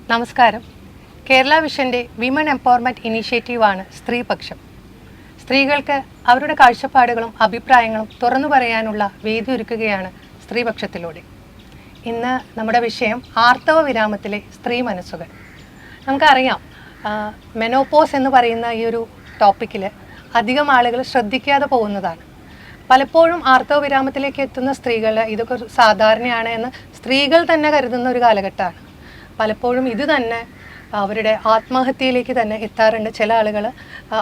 നമസ്കാരം. കേരള വിഷൻ്റെ women empowerment ഇനീഷ്യേറ്റീവാണ് സ്ത്രീപക്ഷം. സ്ത്രീകൾക്ക് അവരുടെ കാഴ്ചപ്പാടുകളും അഭിപ്രായങ്ങളും തുറന്നു പറയാനുള്ള വേദി ഒരുക്കുകയാണ് സ്ത്രീപക്ഷത്തിലൂടെ. ഇന്ന് നമ്മുടെ വിഷയം ആർത്തവ വിരാമത്തിലെ സ്ത്രീ മനസ്സുകൾ. നമുക്കറിയാം, മെനോപോസ് എന്ന് പറയുന്ന ഈ ഒരു ടോപ്പിക്കിൽ അധികം ആളുകൾ ശ്രദ്ധിക്കാതെ പോകുന്നതാണ്. പലപ്പോഴും ആർത്തവ വിരാമത്തിലേക്ക് എത്തുന്ന സ്ത്രീകൾ ഇതൊക്കെ സാധാരണയാണ് എന്ന് സ്ത്രീകൾ തന്നെ കരുതുന്ന ഒരു കാലഘട്ടമാണ്. പലപ്പോഴും ഇത് തന്നെ അവരുടെ ആത്മഹത്യയിലേക്ക് തന്നെ എത്താറുണ്ട്. ചില ആളുകൾ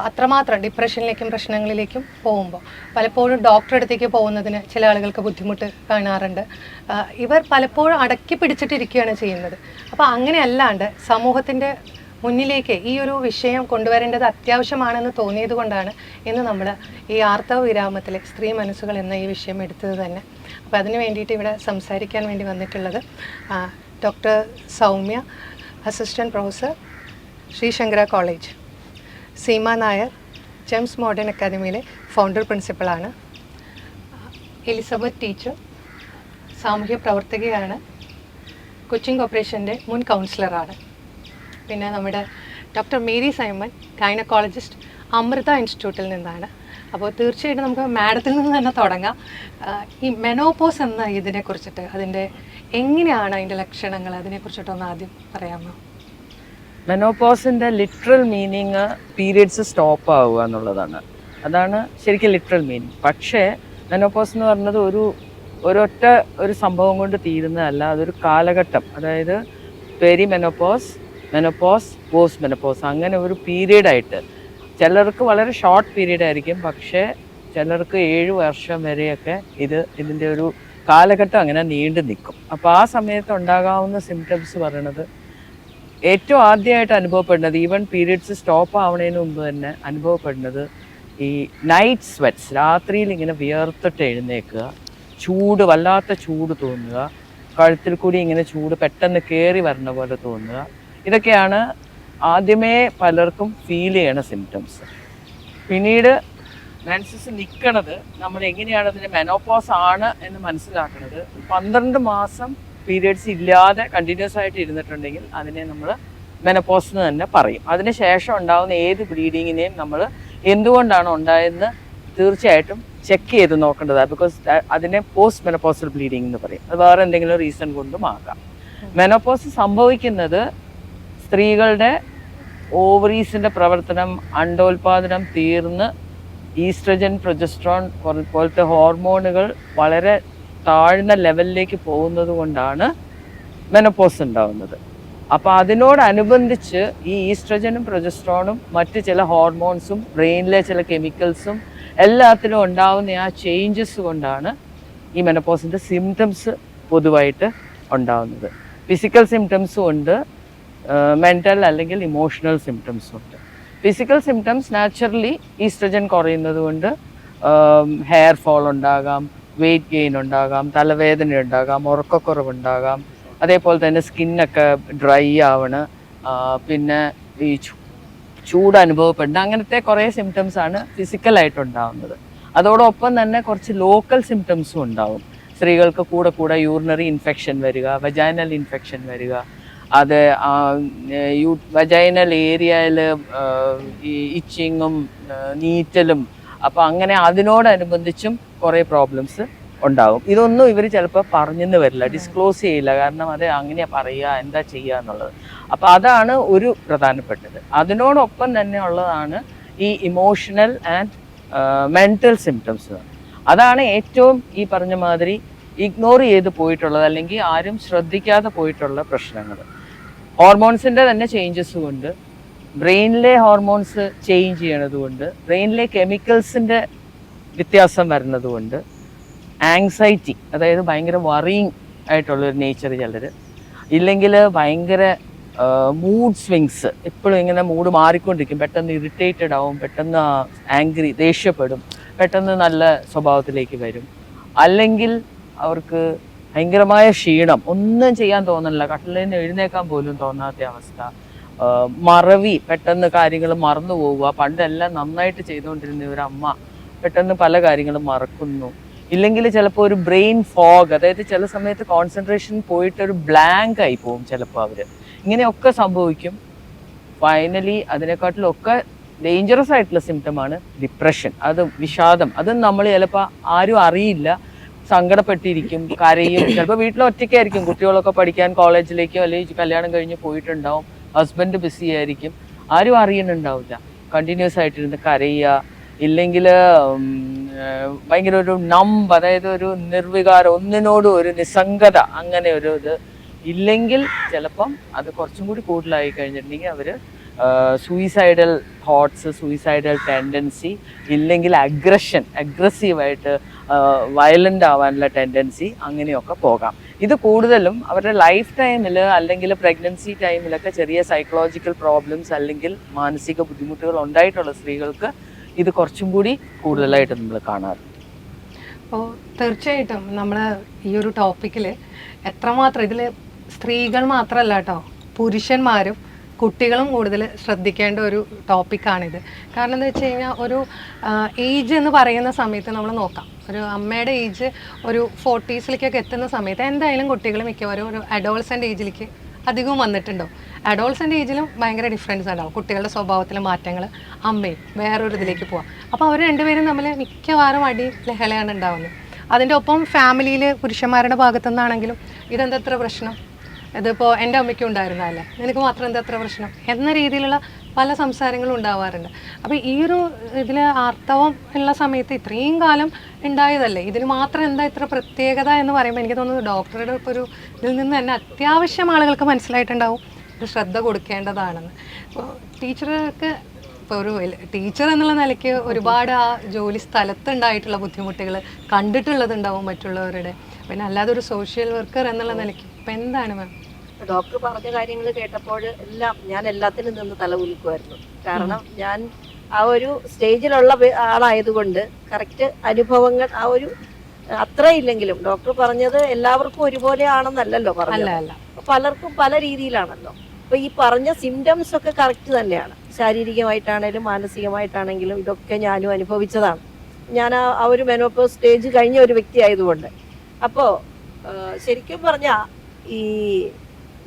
അത്രമാത്രം ഡിപ്രഷനിലേക്കും പ്രശ്നങ്ങളിലേക്കും പോകുമ്പോൾ പലപ്പോഴും ഡോക്ടറെ അടുത്തേക്ക് പോകുന്നതിന് ചില ആളുകൾക്ക് ബുദ്ധിമുട്ട് കാണാറുണ്ട്. ഇവർ പലപ്പോഴും അടക്കി പിടിച്ചിട്ടിരിക്കുകയാണ് ചെയ്യുന്നത്. അപ്പോൾ അങ്ങനെയല്ലാണ്ട് സമൂഹത്തിൻ്റെ മുന്നിലേക്ക് ഈ ഒരു വിഷയം കൊണ്ടുവരേണ്ടത് അത്യാവശ്യമാണെന്ന് തോന്നിയത് കൊണ്ടാണ് ഇന്ന് നമ്മൾ ഈ ആർത്തവ വിരാമത്തിലെ സ്ത്രീ മനസ്സുകൾ എന്ന ഈ വിഷയം എടുത്തത് തന്നെ. അപ്പോൾ അതിന് വേണ്ടിയിട്ട് ഇവിടെ സംസാരിക്കാൻ വേണ്ടി വന്നിട്ടുള്ളത് doctor Soumya, assistant professor, Sreesankara college, Seema Nair, Gems modern അക്കാദമിയിലെ ഫൗണ്ടർ പ്രിൻസിപ്പളാണ്, എലിസബത്ത് ടീച്ചർ സാമൂഹ്യ പ്രവർത്തകയാണ്, കൊച്ചിൻ കോർപ്പറേഷൻ്റെ മുൻ കൗൺസിലറാണ്. പിന്നെ നമ്മുടെ doctor Mary Simon, gynaecologist, Amrita ഇൻസ്റ്റിറ്റ്യൂട്ടിൽ നിന്നാണ്. അപ്പോൾ തീർച്ചയായിട്ടും നമുക്ക് മാഡത്തിൽ നിന്ന് തന്നെ തുടങ്ങാം. ഈ മെനോപോസ് എന്ന ഇതിനെക്കുറിച്ചിട്ട്, അതിൻ്റെ എങ്ങനെയാണ് അതിൻ്റെ ലക്ഷണങ്ങൾ, അതിനെക്കുറിച്ചിട്ടൊന്ന് ആദ്യം പറയാമോ? മെനോപോസിൻ്റെ ലിറ്ററൽ മീനിങ് പീരിയഡ്സ് സ്റ്റോപ്പ് ആവുക എന്നുള്ളതാണ്. അതാണ് ശരിക്കും ലിറ്ററൽ മീനിങ്. പക്ഷേ മെനോപോസ് എന്ന് പറഞ്ഞത് ഒരൊറ്റ ഒരു സംഭവം കൊണ്ട് തീരുന്നതല്ല. അതൊരു കാലഘട്ടം. അതായത് peri menopause, menopause, post menopause, അങ്ങനെ ഒരു പീരീഡായിട്ട്. ചിലർക്ക് വളരെ ഷോർട്ട് പീരീഡ് ആയിരിക്കും, പക്ഷേ ചിലർക്ക് 7 വർഷം വരെയൊക്കെ ഇതിൻ്റെ ഒരു കാലഘട്ടം അങ്ങനെ നീണ്ടു നിൽക്കും. അപ്പോൾ ആ സമയത്ത് ഉണ്ടാകാവുന്ന സിംറ്റംസ് പറയണത്, ഏറ്റവും ആദ്യമായിട്ട് അനുഭവപ്പെടുന്നത്, ഈവൻ പീരീഡ്സ് സ്റ്റോപ്പ് ആവുന്നതിന് മുമ്പ് തന്നെ അനുഭവപ്പെടുന്നത് ഈ നൈറ്റ് സ്വെറ്റ്സ്, രാത്രിയിൽ ഇങ്ങനെ വിയർത്തിട്ട് എഴുന്നേൽക്കുക, ചൂട്, വല്ലാത്ത ചൂട് തോന്നുക, കഴുത്തിൽ കൂടി ഇങ്ങനെ ചൂട് പെട്ടെന്ന് കയറി വരണ പോലെ തോന്നുക. ഇതൊക്കെയാണ് ആദ്യമേ പലർക്കും ഫീൽ ചെയ്യണ സിംറ്റംസ്. പിന്നീട് മെൻസസ് നിൽക്കണത്, നമ്മൾ എങ്ങനെയാണ് അതിൻ്റെ മെനോപോസ് ആണ് എന്ന് മനസ്സിലാക്കുന്നത്, 12 മാസം പീരിയഡ്സ് ഇല്ലാതെ കണ്ടിന്യൂസ് ആയിട്ട് ഇരുന്നിട്ടുണ്ടെങ്കിൽ അതിനെ നമ്മൾ മെനോപോസ് എന്ന് തന്നെ പറയും. അതിന് ശേഷം ഉണ്ടാകുന്ന ഏത് ബ്ലീഡിങ്ങിനെയും നമ്മൾ എന്തുകൊണ്ടാണ് ഉണ്ടായതെന്ന് തീർച്ചയായിട്ടും ചെക്ക് ചെയ്ത് നോക്കേണ്ടതാണ്. ബിക്കോസ് അതിനെ പോസ്റ്റ് മെനോപോസൽ ബ്ലീഡിങ് എന്ന് പറയും. അത് വേറെ എന്തെങ്കിലും റീസൺ കൊണ്ടും ആകാം. മെനോപോസ് സംഭവിക്കുന്നത് സ്ത്രീകളുടെ ഓവറീസിൻ്റെ പ്രവർത്തനം, അണ്ടോൽപാദനം തീർന്ന് ഈസ്ട്രജൻ, പ്രൊജസ്ട്രോൺ പോലത്തെ ഹോർമോണുകൾ വളരെ താഴ്ന്ന ലെവലിലേക്ക് പോകുന്നത് കൊണ്ടാണ് മെനോപോസ് ഉണ്ടാവുന്നത്. അപ്പോൾ അതിനോടനുബന്ധിച്ച് ഈ ഈസ്ട്രജനും പ്രൊജസ്ട്രോണും മറ്റ് ചില ഹോർമോൺസും ബ്രെയിനിലെ ചില കെമിക്കൽസും എല്ലാത്തിലും ഉണ്ടാവുന്ന ആ ചേഞ്ചസ് കൊണ്ടാണ് ഈ മെനോപോസിൻ്റെ സിംറ്റംസ് പൊതുവായിട്ട് ഉണ്ടാവുന്നത്. ഫിസിക്കൽ സിംറ്റംസും ഉണ്ട്, മെൻ്റൽ അല്ലെങ്കിൽ ഇമോഷണൽ സിംറ്റംസും ഉണ്ട്. ഫിസിക്കൽ സിംറ്റംസ് നാച്ചുറലി ഈസ്ട്രജൻ കുറയുന്നത് കൊണ്ട് ഹെയർ ഫോൾ ഉണ്ടാകാം, വെയിറ്റ് ഗെയിൻ ഉണ്ടാകാം, തലവേദന ഉണ്ടാകാം, ഉറക്കക്കുറവുണ്ടാകാം, അതേപോലെ തന്നെ സ്കിന്നൊക്കെ ഡ്രൈ ആവണ്, പിന്നെ ഈ ചൂട് അനുഭവപ്പെടുന്ന, അങ്ങനത്തെ കുറേ സിംറ്റംസാണ് ഫിസിക്കലായിട്ടുണ്ടാകുന്നത്. അതോടൊപ്പം തന്നെ കുറച്ച് ലോക്കൽ സിംറ്റംസും ഉണ്ടാവും. സ്ത്രീകൾക്ക് കൂടെ യൂറിനറി ഇൻഫെക്ഷൻ വരിക, വജൈനൽ ഇൻഫെക്ഷൻ വരിക, അത് വജൈനൽ ഏരിയയിൽ ഈ ഇച്ചിങ്ങും നീറ്റലും, അപ്പോൾ അങ്ങനെ അതിനോടനുബന്ധിച്ചും കുറേ പ്രോബ്ലംസ് ഉണ്ടാവും. ഇതൊന്നും ഇവർ ചിലപ്പോൾ പറഞ്ഞെന്ന് വരില്ല, ഡിസ്ക്ലോസ് ചെയ്യില്ല. കാരണം അത് അങ്ങനെയാ പറയുക, എന്താ ചെയ്യുക എന്നുള്ളത്. അപ്പോൾ അതാണ് ഒരു പ്രധാനപ്പെട്ടത്. അതിനോടൊപ്പം തന്നെ ഉള്ളതാണ് ഈ ഇമോഷണൽ ആൻഡ് മെൻ്റൽ സിംറ്റംസ്. അതാണ് ഏറ്റവും ഈ പറഞ്ഞ മാതിരി ഇഗ്നോർ ചെയ്ത് പോയിട്ടുള്ളത്, അല്ലെങ്കിൽ ആരും ശ്രദ്ധിക്കാതെ പോയിട്ടുള്ള പ്രശ്നങ്ങൾ. ഹോർമോൺസിൻ്റെ തന്നെ ചേഞ്ചസ് കൊണ്ട്, ബ്രെയിനിലെ ഹോർമോൺസ് ചേഞ്ച് ചെയ്യണത് കൊണ്ട്, ബ്രെയിനിലെ കെമിക്കൽസിൻ്റെ വ്യത്യാസം വരുന്നത് കൊണ്ട്, ആങ്സൈറ്റി, അതായത് ഭയങ്കര വറിയിങ് ആയിട്ടുള്ളൊരു നേച്ചർ ചിലർ, ഇല്ലെങ്കിൽ ഭയങ്കര മൂഡ് സ്വിങ്സ്, എപ്പോഴും ഇങ്ങനെ മൂഡ് മാറിക്കൊണ്ടിരിക്കും, പെട്ടെന്ന് ഇറിറ്റേറ്റഡ് ആവും, പെട്ടെന്ന് ആംഗ്രി, ദേഷ്യപ്പെടും, പെട്ടെന്ന് നല്ല സ്വഭാവത്തിലേക്ക് വരും, അല്ലെങ്കിൽ അവർക്ക് ഭയങ്കരമായ ക്ഷീണം, ഒന്നും ചെയ്യാൻ തോന്നില്ല, കട്ടിലിൽ നിന്ന് എഴുന്നേക്കാൻ പോലും തോന്നാത്ത അവസ്ഥ, മറവി, പെട്ടെന്ന് കാര്യങ്ങൾ മറന്നു പോവുക. പണ്ടെല്ലാം നന്നായിട്ട് ചെയ്തുകൊണ്ടിരുന്ന ഒരു അമ്മ പെട്ടെന്ന് പല കാര്യങ്ങളും മറക്കുന്നു. ഇല്ലെങ്കിൽ ചിലപ്പോൾ ഒരു ബ്രെയിൻ ഫോഗ്, അതായത് ചില സമയത്ത് കോൺസെൻട്രേഷൻ പോയിട്ട് ഒരു ബ്ലാങ്ക് ആയി പോകും ചിലപ്പോൾ അവർ. ഇങ്ങനെയൊക്കെ സംഭവിക്കും. ഫൈനലി അതിനെക്കാട്ടിലൊക്കെ ഡേഞ്ചറസ് ആയിട്ടുള്ള സിംറ്റമാണ് ഡിപ്രഷൻ, അത് വിഷാദം. അതും നമ്മൾ ചിലപ്പോൾ ആരും അറിയില്ല, സങ്കടപ്പെട്ടിരിക്കും, കരയും. ചിലപ്പോൾ വീട്ടിൽ ഒറ്റയ്ക്കായിരിക്കും, കുട്ടികളൊക്കെ പഠിക്കാൻ കോളേജിലേക്കോ അല്ലെങ്കിൽ കല്യാണം കഴിഞ്ഞ് പോയിട്ടുണ്ടാവും, ഹസ്ബൻഡ് ബിസി ആയിരിക്കും, ആരും അറിയുന്നുണ്ടാവില്ല. കണ്ടിന്യൂസ് ആയിട്ടിരുന്ന് കരയുക, ഇല്ലെങ്കിൽ ഭയങ്കര ഒരു അതായത് ഒരു നിർവികാരം, ഒന്നിനോടും ഒരു നിസ്സംഗത, അങ്ങനെ ഒരു ഇത് ഇല്ലെങ്കിൽ ചിലപ്പം അത് കുറച്ചും കൂടി കൂടുതലായി കഴിഞ്ഞിട്ടുണ്ടെങ്കിൽ അവർ സൂയിസൈഡൽ തോട്ട്സ്, സൂയിസൈഡൽ ടെൻഡൻസി, ഇല്ലെങ്കിൽ അഗ്രസീവായിട്ട് വയലൻ്റ് ആവാനുള്ള ടെൻഡൻസി, അങ്ങനെയൊക്കെ പോകാം. ഇത് കൂടുതലും അവരുടെ ലൈഫ് ടൈമിൽ അല്ലെങ്കിൽ പ്രഗ്നൻസി ടൈമിലൊക്കെ ചെറിയ സൈക്കോളജിക്കൽ പ്രോബ്ലംസ് അല്ലെങ്കിൽ മാനസിക ബുദ്ധിമുട്ടുകൾ ഉണ്ടായിട്ടുള്ള സ്ത്രീകൾക്ക് ഇത് കുറച്ചും കൂടി കൂടുതലായിട്ട് നമ്മൾ കാണാറുണ്ട്. അപ്പോൾ തീർച്ചയായിട്ടും നമ്മൾ ഈ ഒരു ടോപ്പിക്കിൽ എത്രമാത്രം ഇതിൽ സ്ത്രീകൾ മാത്രമല്ല കേട്ടോ, പുരുഷന്മാരും കുട്ടികളും കൂടുതൽ ശ്രദ്ധിക്കേണ്ട ഒരു ടോപ്പിക്കാണിത്. കാരണം എന്താ വെച്ച് കഴിഞ്ഞാൽ ഒരു ഏജ് എന്ന് പറയുന്ന സമയത്ത് നമ്മൾ നോക്കാം, ഒരു അമ്മയുടെ ഏജ് ഒരു 40s എത്തുന്ന സമയത്ത് എന്തായാലും കുട്ടികൾ മിക്കവാറും ഒരു അഡോൾസെൻ്റ് ഏജിലേക്ക് അധികവും വന്നിട്ടുണ്ടാവും. അഡോൾസെൻ്റ് ഏജിലും ഭയങ്കര ഡിഫറൻസ് ഉണ്ടാവും, കുട്ടികളുടെ സ്വഭാവത്തിലെ മാറ്റങ്ങൾ. അമ്മയും വേറൊരു ഇതിലേക്ക് പോവാം. അപ്പോൾ അവർ രണ്ടുപേരും തമ്മിൽ മിക്കവാറും അടി ലഹളയാണ് ഉണ്ടാവുന്നത്. അതിൻ്റെ ഒപ്പം ഫാമിലിയിൽ പുരുഷന്മാരുടെ ഭാഗത്തു നിന്നാണെങ്കിലും ഇതെന്താ എത്ര പ്രശ്നം, ഇതിപ്പോൾ എൻ്റെ അമ്മയ്ക്കും ഉണ്ടായിരുന്നതല്ലേ, നിനക്ക് മാത്രം എന്താ എത്ര പ്രശ്നം എന്ന രീതിയിലുള്ള പല സംസാരങ്ങളും ഉണ്ടാവാറുണ്ട്. അപ്പോൾ ഈ ഒരു ഇതിൽ ആർത്തവം ഉള്ള സമയത്ത് ഇത്രയും കാലം ഉണ്ടായതല്ലേ, ഇതിന് മാത്രം എന്താ ഇത്ര പ്രത്യേകത എന്ന് പറയുമ്പോൾ എനിക്ക് തോന്നുന്നു ഡോക്ടറുടെ ഇപ്പോൾ ഒരു ഇതിൽ നിന്ന് തന്നെ അത്യാവശ്യം ആളുകൾക്ക് മനസ്സിലായിട്ടുണ്ടാവും ഇത് ശ്രദ്ധ കൊടുക്കേണ്ടതാണെന്ന്. ഇപ്പോൾ ടീച്ചർക്ക് ഇപ്പോൾ ഒരു ടീച്ചർ എന്നുള്ള നിലയ്ക്ക് ഒരുപാട് ആ ജോലി സ്ഥലത്തുണ്ടായിട്ടുള്ള ബുദ്ധിമുട്ടുകൾ കണ്ടിട്ടുള്ളതുണ്ടാവും മറ്റുള്ളവരുടെ. പിന്നെ അല്ലാതെ ഒരു സോഷ്യൽ വർക്കർ എന്നുള്ള നിലയ്ക്ക് ഇപ്പം എന്താണ് മാം? ഡോക്ടർ പറഞ്ഞ കാര്യങ്ങൾ കേട്ടപ്പോൾ ഞാൻ എല്ലാത്തിനും നിന്ന് തലകുലുക്കുമായിരുന്നു. കാരണം ഞാൻ ആ ഒരു സ്റ്റേജിലുള്ള ആളായതുകൊണ്ട് കറക്റ്റ് അനുഭവങ്ങൾ ആ ഒരു അത്ര ഇല്ലെങ്കിലും ഡോക്ടർ പറഞ്ഞത് എല്ലാവർക്കും ഒരുപോലെ ആണെന്നല്ലല്ലോ പറഞ്ഞത്, പലർക്കും പല രീതിയിലാണല്ലോ. അപ്പൊ ഈ പറഞ്ഞ സിംറ്റംസ് ഒക്കെ കറക്റ്റ് തന്നെയാണ്. ശാരീരികമായിട്ടാണേലും മാനസികമായിട്ടാണെങ്കിലും ഇതൊക്കെ ഞാനും അനുഭവിച്ചതാണ്. ഞാൻ ആ ഒരു മെനോപോസ് സ്റ്റേജ് കഴിഞ്ഞ ഒരു വ്യക്തി ആയതുകൊണ്ട്. അപ്പോൾ ശരിക്കും പറഞ്ഞാൽ ഈ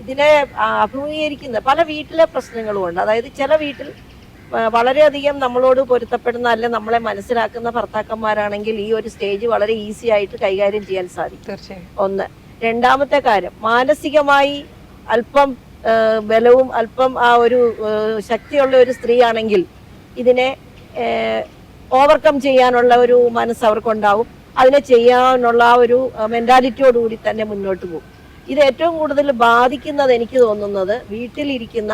ഇതിനെ അഭിമുഖീകരിക്കുന്ന പല വീട്ടിലെ പ്രശ്നങ്ങളും ഉണ്ട്. അതായത് ചില വീട്ടിൽ വളരെയധികം നമ്മളോട് പൊരുത്തപ്പെടുന്ന അല്ലെ നമ്മളെ മനസ്സിലാക്കുന്ന ഭർത്താക്കന്മാരാണെങ്കിൽ ഈ ഒരു സ്റ്റേജ് വളരെ ഈസി ആയിട്ട് കൈകാര്യം ചെയ്യാൻ സാധിക്കും. ഒന്ന്. രണ്ടാമത്തെ കാര്യം, മാനസികമായി അല്പം ബലവും അല്പം ആ ഒരു ശക്തിയുള്ള ഒരു സ്ത്രീ ആണെങ്കിൽ ഇതിനെ ഓവർകം ചെയ്യാനുള്ള ഒരു മനസ്സ് അവർക്കുണ്ടാവും. അതിനെ ചെയ്യാനുള്ള ആ ഒരു മെന്റാലിറ്റിയോടുകൂടി തന്നെ മുന്നോട്ട് പോകും. ഇത് ഏറ്റവും കൂടുതൽ ബാധിക്കുന്നത് എനിക്ക് തോന്നുന്നത് വീട്ടിലിരിക്കുന്ന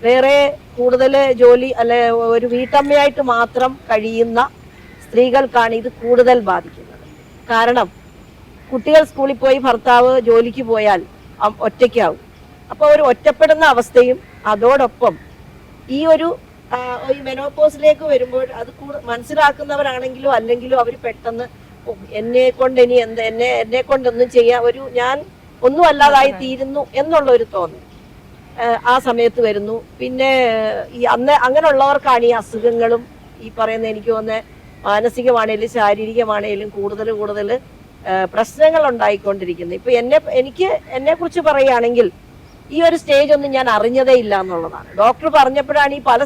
വേറെ കൂടുതൽ ജോലി അല്ലെ ഒരു വീട്ടമ്മയായിട്ട് മാത്രം കഴിയുന്ന സ്ത്രീകൾക്കാണ് ഇത് കൂടുതൽ ബാധിക്കുന്നത്. കാരണം കുട്ടികൾ സ്കൂളിൽ പോയി ഭർത്താവ് ജോലിക്ക് പോയാൽ ഒറ്റയ്ക്കാവും. അപ്പോൾ ഒരു ഒറ്റപ്പെടുന്ന അവസ്ഥയും അതോടൊപ്പം ഈ ഒരു മെനോപോസിലേക്ക് വരുമ്പോൾ അത് മനസ്സിലാക്കുന്നവരാണെങ്കിലും അല്ലെങ്കിലും അവർ പെട്ടെന്ന് എന്നെ കൊണ്ടൊന്നും ചെയ്യാൻ ഞാൻ ഒന്നും അല്ലാതായി തീരുന്നു എന്നുള്ള ഒരു തോന്നൽ ആ സമയത്ത് വരുന്നു. പിന്നെ ഈ അങ്ങനെയുള്ളവർക്കാണ് ഈ അസുഖങ്ങളും ഈ പറയുന്ന എനിക്ക് തോന്നുന്നത് മാനസികമാണേലും ശാരീരികമാണേലും കൂടുതൽ പ്രശ്നങ്ങൾ ഉണ്ടായിക്കൊണ്ടിരിക്കുന്നത്. ഇപ്പൊ എന്നെ കുറിച്ച് പറയുകയാണെങ്കിൽ ഈ ഒരു സ്റ്റേജ് ഒന്നും ഞാൻ അറിഞ്ഞതേ ഇല്ല എന്നുള്ളതാണ്. ഡോക്ടർ പറഞ്ഞപ്പോഴാണ് ഈ പല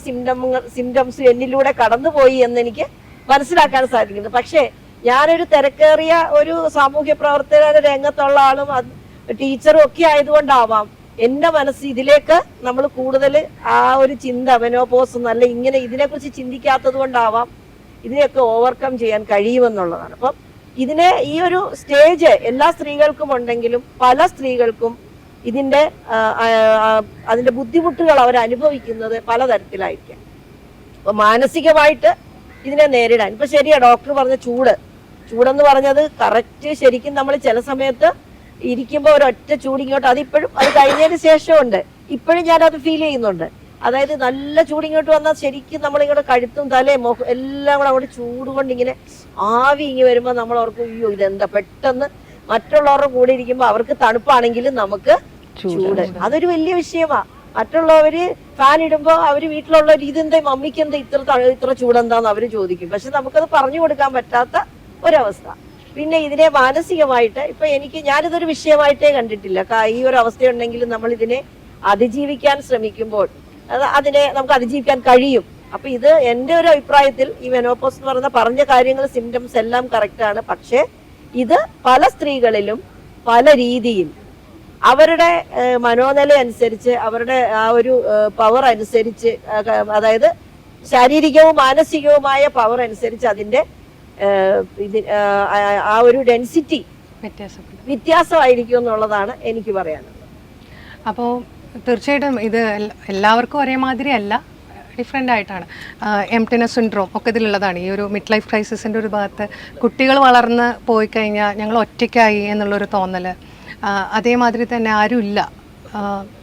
സിംറ്റംസ് എന്നിലൂടെ കടന്നുപോയി എന്ന് എനിക്ക് മനസ്സിലാക്കാൻ സാധിക്കുന്നത്. പക്ഷേ ഞാനൊരു തിരക്കേറിയ ഒരു സാമൂഹ്യ പ്രവർത്തന രംഗത്തുള്ള ആളും ടീച്ചറും ഒക്കെ ആയതുകൊണ്ടാവാം എന്റെ മനസ്സ് ഇതിലേക്ക് നമ്മൾ കൂടുതൽ ആ ഒരു ചിന്ത മെനോപോസ് നല്ല ഇങ്ങനെ ഇതിനെക്കുറിച്ച് ചിന്തിക്കാത്തത് കൊണ്ടാവാം ഇതിനെയൊക്കെ ഓവർകം ചെയ്യാൻ കഴിയുമെന്നുള്ളതാണ്. അപ്പം ഈ ഒരു സ്റ്റേജ് എല്ലാ സ്ത്രീകൾക്കും ഉണ്ടെങ്കിലും പല സ്ത്രീകൾക്കും അതിന്റെ ബുദ്ധിമുട്ടുകൾ അവർ അനുഭവിക്കുന്നത് പലതരത്തിലായിരിക്കാം. അപ്പൊ മാനസികമായിട്ട് ഇതിനെ നേരിടാൻ ഇപ്പൊ ശരിയാ ഡോക്ടർ പറഞ്ഞ ചൂടെന്ന് പറഞ്ഞത് കറക്റ്റ്. ശരിക്കും നമ്മൾ ചില സമയത്ത് ഇരിക്കുമ്പോൾ ഒരൊറ്റ ചൂടിങ്ങോട്ട് അതിപ്പോഴും അത് കഴിഞ്ഞതിന് ശേഷമുണ്ട്, ഇപ്പോഴും ഞാനത് ഫീൽ ചെയ്യുന്നുണ്ട്. അതായത് നല്ല ചൂടിങ്ങോട്ട് വന്നാൽ ശരിക്കും നമ്മളിങ്ങോട്ട് കഴുത്തും തലയും മുഖം എല്ലാം കൂടെ അങ്ങോട്ട് ചൂട് കൊണ്ട് ഇങ്ങനെ ആവി ഇങ്ങനെ വരുമ്പോൾ നമ്മൾ ഓർക്കും അയ്യോ ഇതെന്താ പെട്ടെന്ന്. മറ്റുള്ളവരുടെ കൂടെ ഇരിക്കുമ്പോൾ അവർക്ക് തണുപ്പാണെങ്കിലും നമുക്ക് ചൂട്, അതൊരു വലിയ വിഷയമാ. മറ്റുള്ളവര് ഫാൻ ഇടുമ്പോൾ അവര് വീട്ടിലുള്ളവർ ഇതെന്താ മമ്മിക്ക് എന്താ ഇത്ര ചൂടെന്താന്ന് അവര് ചോദിക്കും. പക്ഷെ നമുക്കത് പറഞ്ഞു കൊടുക്കാൻ പറ്റാത്ത ഒരവസ്ഥ. പിന്നെ ഇതിനെ മാനസികമായിട്ട് ഞാനിതൊരു വിഷയമായിട്ടേ കണ്ടിട്ടില്ല. ഈ ഒരു അവസ്ഥയുണ്ടെങ്കിലും നമ്മൾ ഇതിനെ അതിജീവിക്കാൻ ശ്രമിക്കുമ്പോൾ അതിനെ നമുക്ക് അതിജീവിക്കാൻ കഴിയും. അപ്പൊ ഇത് എൻ്റെ ഒരു അഭിപ്രായത്തിൽ ഈ മെനോപോസ് എന്ന് പറയുന്ന പറഞ്ഞ കാര്യങ്ങൾ സിംറ്റംസ് എല്ലാം കറക്റ്റ് ആണ്. പക്ഷെ ഇത് പല സ്ത്രീകളിലും പല രീതിയിൽ അവരുടെ മനോനില അനുസരിച്ച്, അവരുടെ ആ ഒരു പവർ അനുസരിച്ച്, അതായത് ശാരീരികവും മാനസികവുമായ പവർ അനുസരിച്ച് അതിന്റെ ആ ഒരു ഡെൻസിറ്റി വ്യത്യാസമായിരിക്കും എന്നുള്ളതാണ് എനിക്ക് പറയാനുള്ളത്. അപ്പോൾ തീർച്ചയായിട്ടും ഇത് എല്ലാവർക്കും ഒരേമാതിരി അല്ല, ഡിഫറെൻ്റ് ആയിട്ടാണ്. എംപ്റ്റിനെസ് സിൻഡ്രോം ഒക്കെ ഇതിലുള്ളതാണ്. ഈ ഒരു മിഡ് ലൈഫ് ക്രൈസിസിൻ്റെ ഒരു ഭാഗത്ത് കുട്ടികൾ വളർന്ന് പോയി കഴിഞ്ഞാൽ ഞങ്ങൾ ഒറ്റയ്ക്കായി എന്നുള്ളൊരു തോന്നൽ, അതേമാതിരി തന്നെ ആരുമില്ല,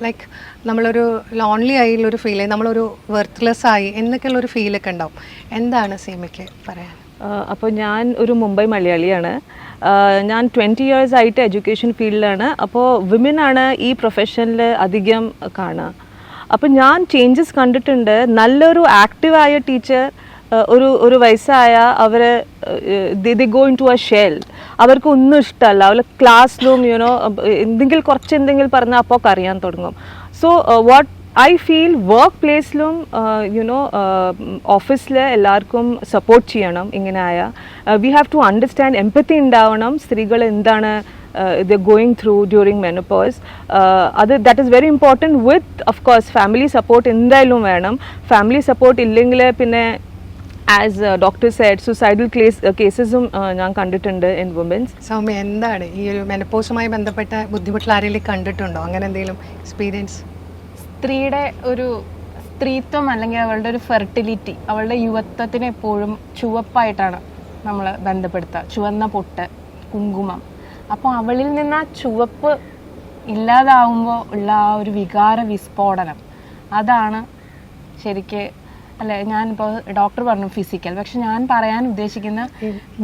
ലൈക്ക് നമ്മളൊരു ലോൺലി ആയിട്ടുള്ളൊരു ഫീൽ, നമ്മളൊരു വെർത്ത്ലെസ് ആയി എന്നൊക്കെയുള്ളൊരു ഫീലൊക്കെ ഉണ്ടാവും. എന്താണ് സീമയ്ക്ക് പറയാൻ? അപ്പോൾ ഞാൻ ഒരു മുംബൈ മലയാളിയാണ്. ഞാൻ 20 years ആയിട്ട് എഡ്യൂക്കേഷൻ ഫീൽഡിലാണ്. അപ്പോൾ വിമനാണ് ഈ പ്രൊഫഷനിൽ അധികം കാണുക. അപ്പോൾ ഞാൻ ചേഞ്ചസ് കണ്ടിട്ടുണ്ട്. നല്ലൊരു ആക്റ്റീവായ ടീച്ചർ, ഒരു വയസ്സായ അവർ they go into a shell. അവർക്ക് ഒന്നും ഇഷ്ടമല്ല. അവർ ക്ലാസ്സിലും എന്തെങ്കിലും പറഞ്ഞാൽ അപ്പോൾ കരയാൻ തുടങ്ങും. So what I feel work പ്ലേസിലും ഓഫീസിൽ എല്ലാവർക്കും സപ്പോർട്ട് ചെയ്യണം. ഇങ്ങനെ ആയാൽ we have to understand, empathy ഉണ്ടാവണം. സ്ത്രീകൾ എന്താണ് they're going through during menopause. That is very important. With of course family support എന്തായാലും വേണം. family support ഇല്ലെങ്കിൽ പിന്നെ as doctor said suicidal cases ഞാൻ കണ്ടിട്ടുണ്ട് in women's. സൗമ്യ, എന്താണ് ഈ ഒരു മെനപ്പോസുമായി ബന്ധപ്പെട്ട ബുദ്ധിമുട്ടുകൾ ആരെങ്കിലും കണ്ടിട്ടുണ്ടോ? അങ്ങനെ എന്തെങ്കിലും എക്സ്പീരിയൻസ്? സ്ത്രീയുടെ ഒരു സ്ത്രീത്വം അല്ലെങ്കിൽ അവളുടെ ഒരു ഫെർട്ടിലിറ്റി, അവളുടെ യുവത്വത്തിനെ എപ്പോഴും ചുവപ്പായിട്ടാണ് നമ്മൾ ബന്ധപ്പെടുത്തുക. ചുവന്ന പൊട്ട്, കുങ്കുമം. അപ്പോൾ അവളിൽ നിന്ന് ആ ചുവപ്പ് ഇല്ലാതാവുമ്പോൾ ഉള്ള ആ ഒരു വികാര വിസ്ഫോടനം, അതാണ് ശരിക്ക്. അല്ലെ, ഞാനിപ്പോൾ ഡോക്ടർ പറഞ്ഞു ഫിസിക്കൽ, പക്ഷെ ഞാൻ പറയാൻ ഉദ്ദേശിക്കുന്ന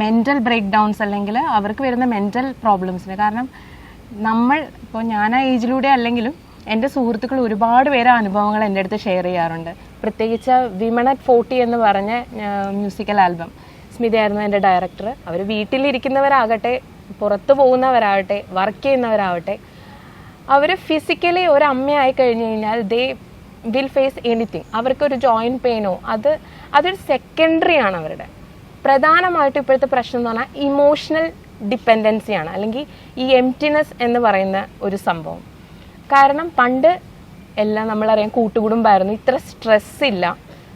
മെൻ്റൽ ബ്രേക്ക് ഡൗൺസ്, അല്ലെങ്കിൽ അവർക്ക് വരുന്ന മെൻ്റൽ പ്രോബ്ലംസിന്. കാരണം നമ്മൾ ഇപ്പോൾ ഞാൻ ആ ഏജിലൂടെ അല്ലെങ്കിലും എൻ്റെ സുഹൃത്തുക്കൾ ഒരുപാട് പേര് അനുഭവങ്ങൾ എൻ്റെ അടുത്ത് ഷെയർ ചെയ്യാറുണ്ട്. പ്രത്യേകിച്ച് വിമൺ അറ്റ് 40 എന്ന് പറഞ്ഞ മ്യൂസിക്കൽ ആൽബം, സ്മിതയായിരുന്നു എൻ്റെ ഡയറക്ടർ. അവർ വീട്ടിലിരിക്കുന്നവരാകട്ടെ, പുറത്തു പോകുന്നവരാകട്ടെ, വർക്ക് ചെയ്യുന്നവരാവട്ടെ, അവർ ഫിസിക്കലി ഒരു അമ്മയായി കഴിഞ്ഞ് കഴിഞ്ഞാൽ ദേ വിൽ ഫേസ് എനിത്തിങ്. അവർക്കൊരു ജോയിൻറ്റ് പെയിനോ അതൊരു സെക്കൻഡറി ആണ്. അവരുടെ പ്രധാനമായിട്ടും ഇപ്പോഴത്തെ പ്രശ്നം എന്ന് പറഞ്ഞാൽ ഇമോഷണൽ ഡിപ്പെൻഡൻസിയാണ്, അല്ലെങ്കിൽ ഈ എംപ്റ്റിനെസ് എന്ന് പറയുന്ന ഒരു സംഭവം. കാരണം പണ്ട് എല്ലാം നമ്മളറിയാം കൂട്ടുകുടുംബമായിരുന്നു, ഇത്ര സ്ട്രെസ് ഇല്ല.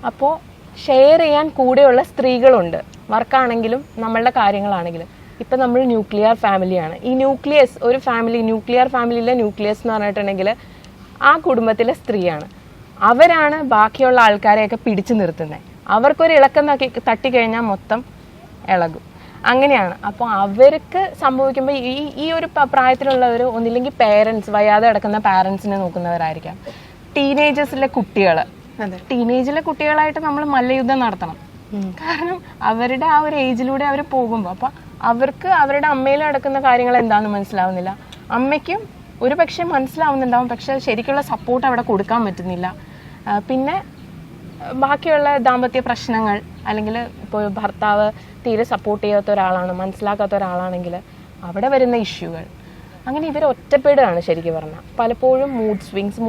അപ്പോൾ ഷെയർ ചെയ്യാൻ കൂടെയുള്ള സ്ത്രീകളുണ്ട്, വർക്കാണെങ്കിലും നമ്മളുടെ കാര്യങ്ങളാണെങ്കിലും. ഇപ്പം നമ്മൾ ന്യൂക്ലിയർ ഫാമിലിയാണ്. ഈ ന്യൂക്ലിയസ്, ഒരു ഫാമിലി, ന്യൂക്ലിയർ ഫാമിലിയിലെ ന്യൂക്ലിയസ് എന്ന് പറഞ്ഞിട്ടുണ്ടെങ്കിൽ ആ കുടുംബത്തിലെ സ്ത്രീയാണ്. അവരാണ് ബാക്കിയുള്ള ആൾക്കാരെയൊക്കെ പിടിച്ചു നിർത്തുന്നത്. അവർക്കൊരു ഇളക്കം തട്ടിക്കഴിഞ്ഞാൽ മൊത്തം ഇളകും. അങ്ങനെയാണ്. അപ്പോൾ അവർക്ക് സംഭവിക്കുമ്പോൾ ഈ ഒരു പ്രായത്തിലുള്ളവർ ഒന്നില്ലെങ്കിൽ പേരൻസ്, വയ്യാതെ കിടക്കുന്ന പാരൻസിനെ നോക്കുന്നവരായിരിക്കാം. ടീനേജേഴ്സിലെ കുട്ടികൾ, ടീനേജിലെ കുട്ടികളായിട്ട് നമ്മൾ മല്ലയുദ്ധം നടത്തണം. കാരണം അവരുടെ ആ ഒരു ഏജിലൂടെ അവർ പോകുമ്പോൾ അപ്പോൾ അവർക്ക് അവരുടെ അമ്മയിൽ നടക്കുന്ന കാര്യങ്ങൾ എന്താണെന്ന് മനസ്സിലാവുന്നില്ല. അമ്മയ്ക്കും ഒരു പക്ഷേ മനസ്സിലാവുന്നുണ്ടാവും, പക്ഷെ ശരിക്കുള്ള സപ്പോർട്ട് അവിടെ കൊടുക്കാൻ പറ്റുന്നില്ല. പിന്നെ ബാക്കിയുള്ള ദാമ്പത്യ പ്രശ്നങ്ങൾ, അല്ലെങ്കിൽ ഇപ്പോൾ ഭർത്താവ് തീരെ സപ്പോർട്ട് ചെയ്യാത്ത ഒരാളാണ്, മനസ്സിലാക്കാത്ത ഒരാളാണെങ്കിൽ അവിടെ വരുന്ന ഇഷ്യൂകൾ, അങ്ങനെ ഇവർ ഒറ്റപ്പെടുകയാണ് ശരിക്കും പറഞ്ഞാൽ. പലപ്പോഴും മൂഡ് സ്വിങ്സ്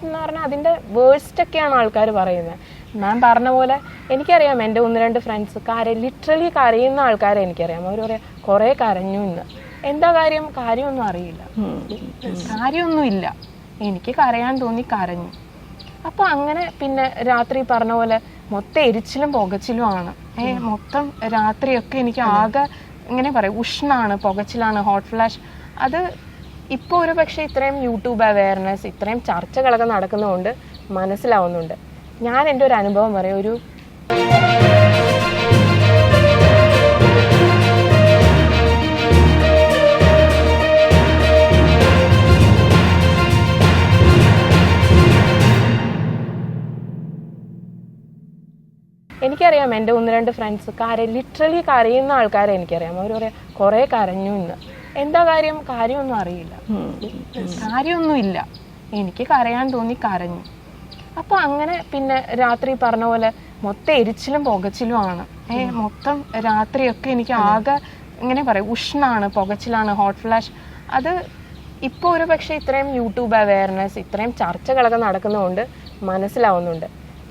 എന്ന് പറഞ്ഞാൽ അതിൻ്റെ വേഴ്സ്റ്റൊക്കെയാണ് ആൾക്കാർ പറയുന്നത്. മാം പറഞ്ഞ പോലെ എനിക്കറിയാം, എൻ്റെ 1-2 ഫ്രണ്ട്സ് ലിറ്ററലി കരയുന്ന ആൾക്കാരെ എനിക്കറിയാം. അവർ പറയാം കുറേ കരഞ്ഞു ഇന്ന്. എന്താ കാര്യം? കാര്യമൊന്നും അറിയില്ല, കാര്യമൊന്നുമില്ല, എനിക്ക് കരയാൻ തോന്നി കരഞ്ഞു. അപ്പോൾ അങ്ങനെ പിന്നെ രാത്രി പറഞ്ഞ പോലെ മൊത്തം എരിച്ചിലും പുകച്ചിലുമാണ്. മൊത്തം രാത്രിയൊക്കെ എനിക്ക് ആകെ ഇങ്ങനെ പറയും ഉഷ്ണാണ്, പുകച്ചിലാണ്, ഹോട്ട് ഫ്ലാഷ്. അത് ഇപ്പോൾ ഒരു പക്ഷേ ഇത്രയും യൂട്യൂബ് അവയർനെസ്, ഇത്രയും ചർച്ചകളൊക്കെ നടക്കുന്നതുകൊണ്ട് മനസ്സിലാവുന്നുണ്ട്. ഞാൻ എൻ്റെ ഒരു അനുഭവം പറയും. എനിക്കറിയാം എൻ്റെ 1-2 ഫ്രണ്ട്സ് ലിറ്ററലി കരയുന്ന ആൾക്കാരെ എനിക്കറിയാം. അവർ പറയാം കുറേ കരഞ്ഞു ഇന്ന്. എന്താ കാര്യം? കാര്യമൊന്നും അറിയില്ല, കാര്യമൊന്നുമില്ല, എനിക്ക് കരയാൻ തോന്നി കരഞ്ഞു. അപ്പോൾ അങ്ങനെ പിന്നെ രാത്രി പറഞ്ഞ പോലെ മൊത്തം എരിച്ചിലും പുകച്ചിലുമാണ്. മൊത്തം രാത്രിയൊക്കെ എനിക്ക് ആകെ ഇങ്ങനെ പറയും ഉഷ്ണാണ്, പുകച്ചിലാണ്, ഹോട്ട് ഫ്ലാഷ്. അത് ഇപ്പോൾ ഒരു പക്ഷേ ഇത്രയും യൂട്യൂബ് അവയർനെസ്, ഇത്രയും ചർച്ചകളൊക്കെ നടക്കുന്നതുകൊണ്ട് മനസ്സിലാവുന്നുണ്ട്.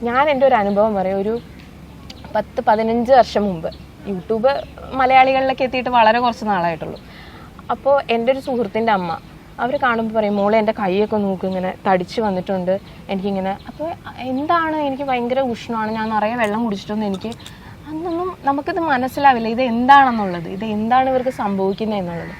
ഞാൻ എൻ്റെ ഒരു അനുഭവം പറയും. ഒരു 10-15 വർഷം മുമ്പ് യൂട്യൂബ് മലയാളികളിലൊക്കെ എത്തിയിട്ട് വളരെ കുറച്ച് നാളായിട്ടുള്ളൂ. അപ്പോൾ എൻ്റെ ഒരു സുഹൃത്തിൻ്റെ അമ്മ അവർ കാണുമ്പോൾ പറയും, മോളെ എൻ്റെ കൈയൊക്കെ നോക്കും, ഇങ്ങനെ തടിച്ച് വന്നിട്ടുണ്ട് എനിക്കിങ്ങനെ. അപ്പോൾ എന്താണ്, എനിക്ക് ഭയങ്കര ഉഷ്ണമാണ്, ഞാൻ നിറയെ വെള്ളം കുടിച്ചിട്ടൊന്നും എനിക്ക് അന്നൊന്നും നമുക്കിത് മനസ്സിലാവില്ല ഇത് എന്താണെന്നുള്ളത്, ഇത് എന്താണ് ഇവർക്ക് സംഭവിക്കുന്നത് എന്നുള്ളത്.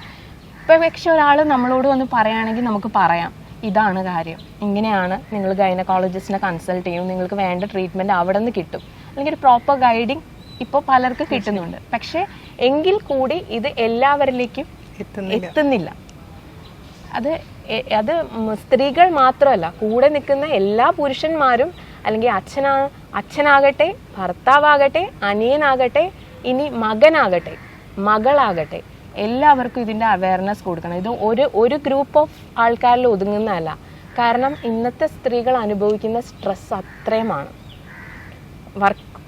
ഇപ്പോൾ പക്ഷേ ഒരാൾ നമ്മളോട് വന്ന് പറയുകയാണെങ്കിൽ നമുക്ക് പറയാം, ഇതാണ് കാര്യം, ഇങ്ങനെയാണ്, നിങ്ങൾ ഗൈനക്കോളജിസ്റ്റിനെ കൺസൾട്ട് ചെയ്യും, നിങ്ങൾക്ക് വേണ്ട ട്രീറ്റ്മെൻറ്റ് അവിടെ നിന്ന് കിട്ടും, അല്ലെങ്കിൽ ഒരു പ്രോപ്പർ ഗൈഡിങ് ഇപ്പോൾ പലർക്കും കിട്ടുന്നുണ്ട്. പക്ഷേ എങ്കിൽ കൂടി ഇത് എല്ലാവരിലേക്കും എത്തുന്നില്ല. അത് സ്ത്രീകൾ മാത്രമല്ല, കൂടെ നിൽക്കുന്ന എല്ലാ പുരുഷന്മാരും, അല്ലെങ്കിൽ അച്ഛനാകട്ടെ, ഭർത്താവാകട്ടെ, അനിയനാകട്ടെ, ഇനി മകനാകട്ടെ, മകളാകട്ടെ, എല്ലാവർക്കും ഇതിൻ്റെ അവയർനെസ് കൊടുക്കണം. ഇത് ഒരു ഗ്രൂപ്പ് ഓഫ് ആൾക്കാരിൽ ഒതുങ്ങുന്നതല്ല. കാരണം ഇന്നത്തെ സ്ത്രീകൾ അനുഭവിക്കുന്ന സ്ട്രെസ് അത്രയുമാണ്.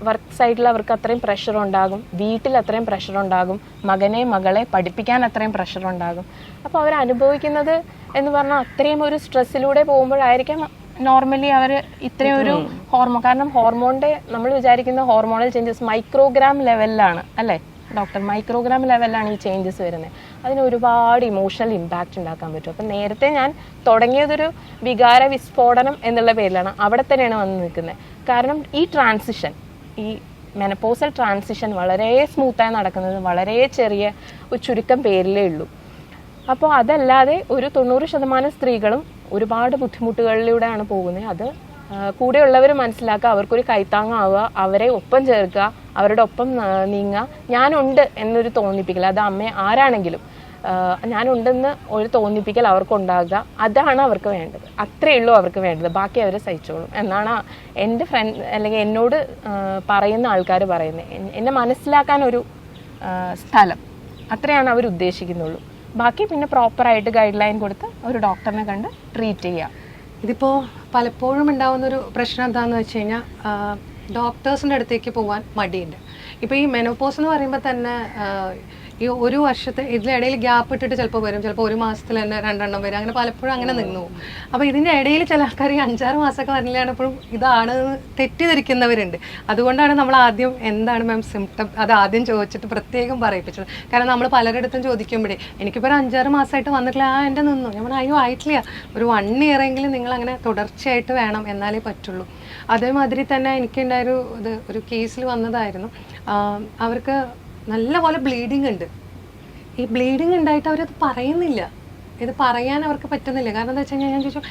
വർക്ക് സൈഡിൽ അവർക്ക് അത്രയും പ്രഷർ ഉണ്ടാകും, വീട്ടിൽ അത്രയും പ്രഷർ ഉണ്ടാകും, മകളെ പഠിപ്പിക്കാൻ അത്രയും പ്രഷർ ഉണ്ടാകും. അപ്പോൾ അവർ അനുഭവിക്കുന്നത് എന്ന് പറഞ്ഞാൽ അത്രയും ഒരു സ്ട്രെസ്സിലൂടെ പോകുമ്പോഴായിരിക്കാം നോർമലി അവർ ഇത്രയും ഒരു കാരണം ഹോർമോണിൻ്റെ നമ്മൾ വിചാരിക്കുന്ന ഹോർമോണൽ ചേഞ്ചസ് മൈക്രോഗ്രാം ലെവലിലാണ് അല്ലേ ഡോക്ടർ, മൈക്രോഗ്രാം ലെവലിലാണ് ഈ ചേഞ്ചസ് വരുന്നത്. അതിന് ഒരുപാട് ഇമോഷണൽ ഇമ്പാക്റ്റ് ഉണ്ടാക്കാൻ പറ്റും. അപ്പം നേരത്തെ ഞാൻ തുടങ്ങിയതൊരു വികാര വിസ്ഫോടനം എന്നുള്ള പേരിലാണ്, അവിടെ തന്നെയാണ് വന്ന് നിൽക്കുന്നത്. കാരണം ഈ ട്രാൻസിഷൻ, ഈ മെനപ്പോസൽ ട്രാൻസിഷൻ വളരെ സ്മൂത്തായി നടക്കുന്നത് വളരെ ചെറിയ ഒരു ചുരുക്കം പേരിലേ ഉള്ളൂ. അപ്പോൾ അതല്ലാതെ ഒരു 90% സ്ത്രീകളും ഒരുപാട് ബുദ്ധിമുട്ടുകളിലൂടെയാണ് പോകുന്നത്. അത് കൂടെയുള്ളവർ മനസ്സിലാക്കുക, അവർക്കൊരു കൈത്താങ്ങാവുക, അവരെ ഒപ്പം ചേർക്കുക, അവരുടെ ഒപ്പം നീങ്ങുക, ഞാനുണ്ട് എന്നൊരു തോന്നിപ്പിക്കൽ, അത് അമ്മ ആരാണെങ്കിലും ഞാനുണ്ടെന്ന് ഒരു തോന്നിപ്പിക്കൽ അവർക്കുണ്ടാകുക, അതാണ് അവർക്ക് വേണ്ടത്. അത്രയേ ഉള്ളൂ അവർക്ക് വേണ്ടത്, ബാക്കി അവർ സഹിച്ചോളും എന്നാണ് എൻ്റെ ഫ്രണ്ട് അല്ലെങ്കിൽ എന്നോട് പറയുന്ന ആൾക്കാർ പറയുന്നത്. എന്നെ മനസ്സിലാക്കാനൊരു സ്ഥലം, അത്രയാണ് അവർ ഉദ്ദേശിക്കുന്നുള്ളൂ. ബാക്കി പിന്നെ പ്രോപ്പറായിട്ട് ഗൈഡ് ലൈൻ കൊടുത്ത് ഒരു ഡോക്ടറിനെ കണ്ട് ട്രീറ്റ് ചെയ്യുക. ഇതിപ്പോൾ പലപ്പോഴും ഉണ്ടാകുന്നൊരു പ്രശ്നം എന്താണെന്ന് വെച്ച് കഴിഞ്ഞാൽ ഡോക്ടേഴ്സിൻ്റെ അടുത്തേക്ക് പോകാൻ മടിയുണ്ട്. ഇപ്പോൾ ഈ മെനോപോസ് എന്ന് പറയുമ്പോൾ തന്നെ ഈ ഒരു വർഷത്തെ ഇതിനിടയിൽ ഗ്യാപ്പ് ഇട്ടിട്ട് ചിലപ്പോൾ വരും, ചിലപ്പോൾ ഒരു മാസത്തിൽ തന്നെ 2 എണ്ണം വരും, അങ്ങനെ പലപ്പോഴും അങ്ങനെ നിന്നു പോകും. അപ്പോൾ ഇതിൻ്റെ ഇടയിൽ ചില ആൾക്കാർ 5-6 മാസമൊക്കെ വരില്ലാണ് എപ്പോഴും ഇതാണ് തെറ്റിദ്ധരിക്കുന്നവരുണ്ട്. അതുകൊണ്ടാണ് നമ്മൾ ആദ്യം എന്താണ് മാം സിംറ്റം അത് ആദ്യം ചോദിച്ചിട്ട് പ്രത്യേകം പറയിപ്പിച്ചത്. കാരണം നമ്മൾ പലരിടത്തും ചോദിക്കുമ്പോഴേ എനിക്കിപ്പോൾ ഒരു 5-6 മാസമായിട്ട് വന്നിട്ടില്ല, എൻ്റെ നിന്നു, ഞാൻ അയ്യോ ആയിട്ടില്ല, ഒരു 1 ഇയർ എങ്കിലും നിങ്ങൾ അങ്ങനെ തുടർച്ചയായിട്ട് വേണം, എന്നാലേ പറ്റുള്ളൂ. അതേമാതിരി തന്നെ എനിക്കുണ്ടായൊരു ഒരു കേസിൽ വന്നതായിരുന്നു. അവർക്ക് നല്ലപോലെ ബ്ലീഡിങ് ഉണ്ട്. ഈ ബ്ലീഡിങ് ഉണ്ടായിട്ട് അവരത് പറയുന്നില്ല, ഇത് പറയാൻ അവർക്ക് പറ്റുന്നില്ല. കാരണം എന്താ വെച്ച് കഴിഞ്ഞാൽ ഞാൻ ചോദിച്ചു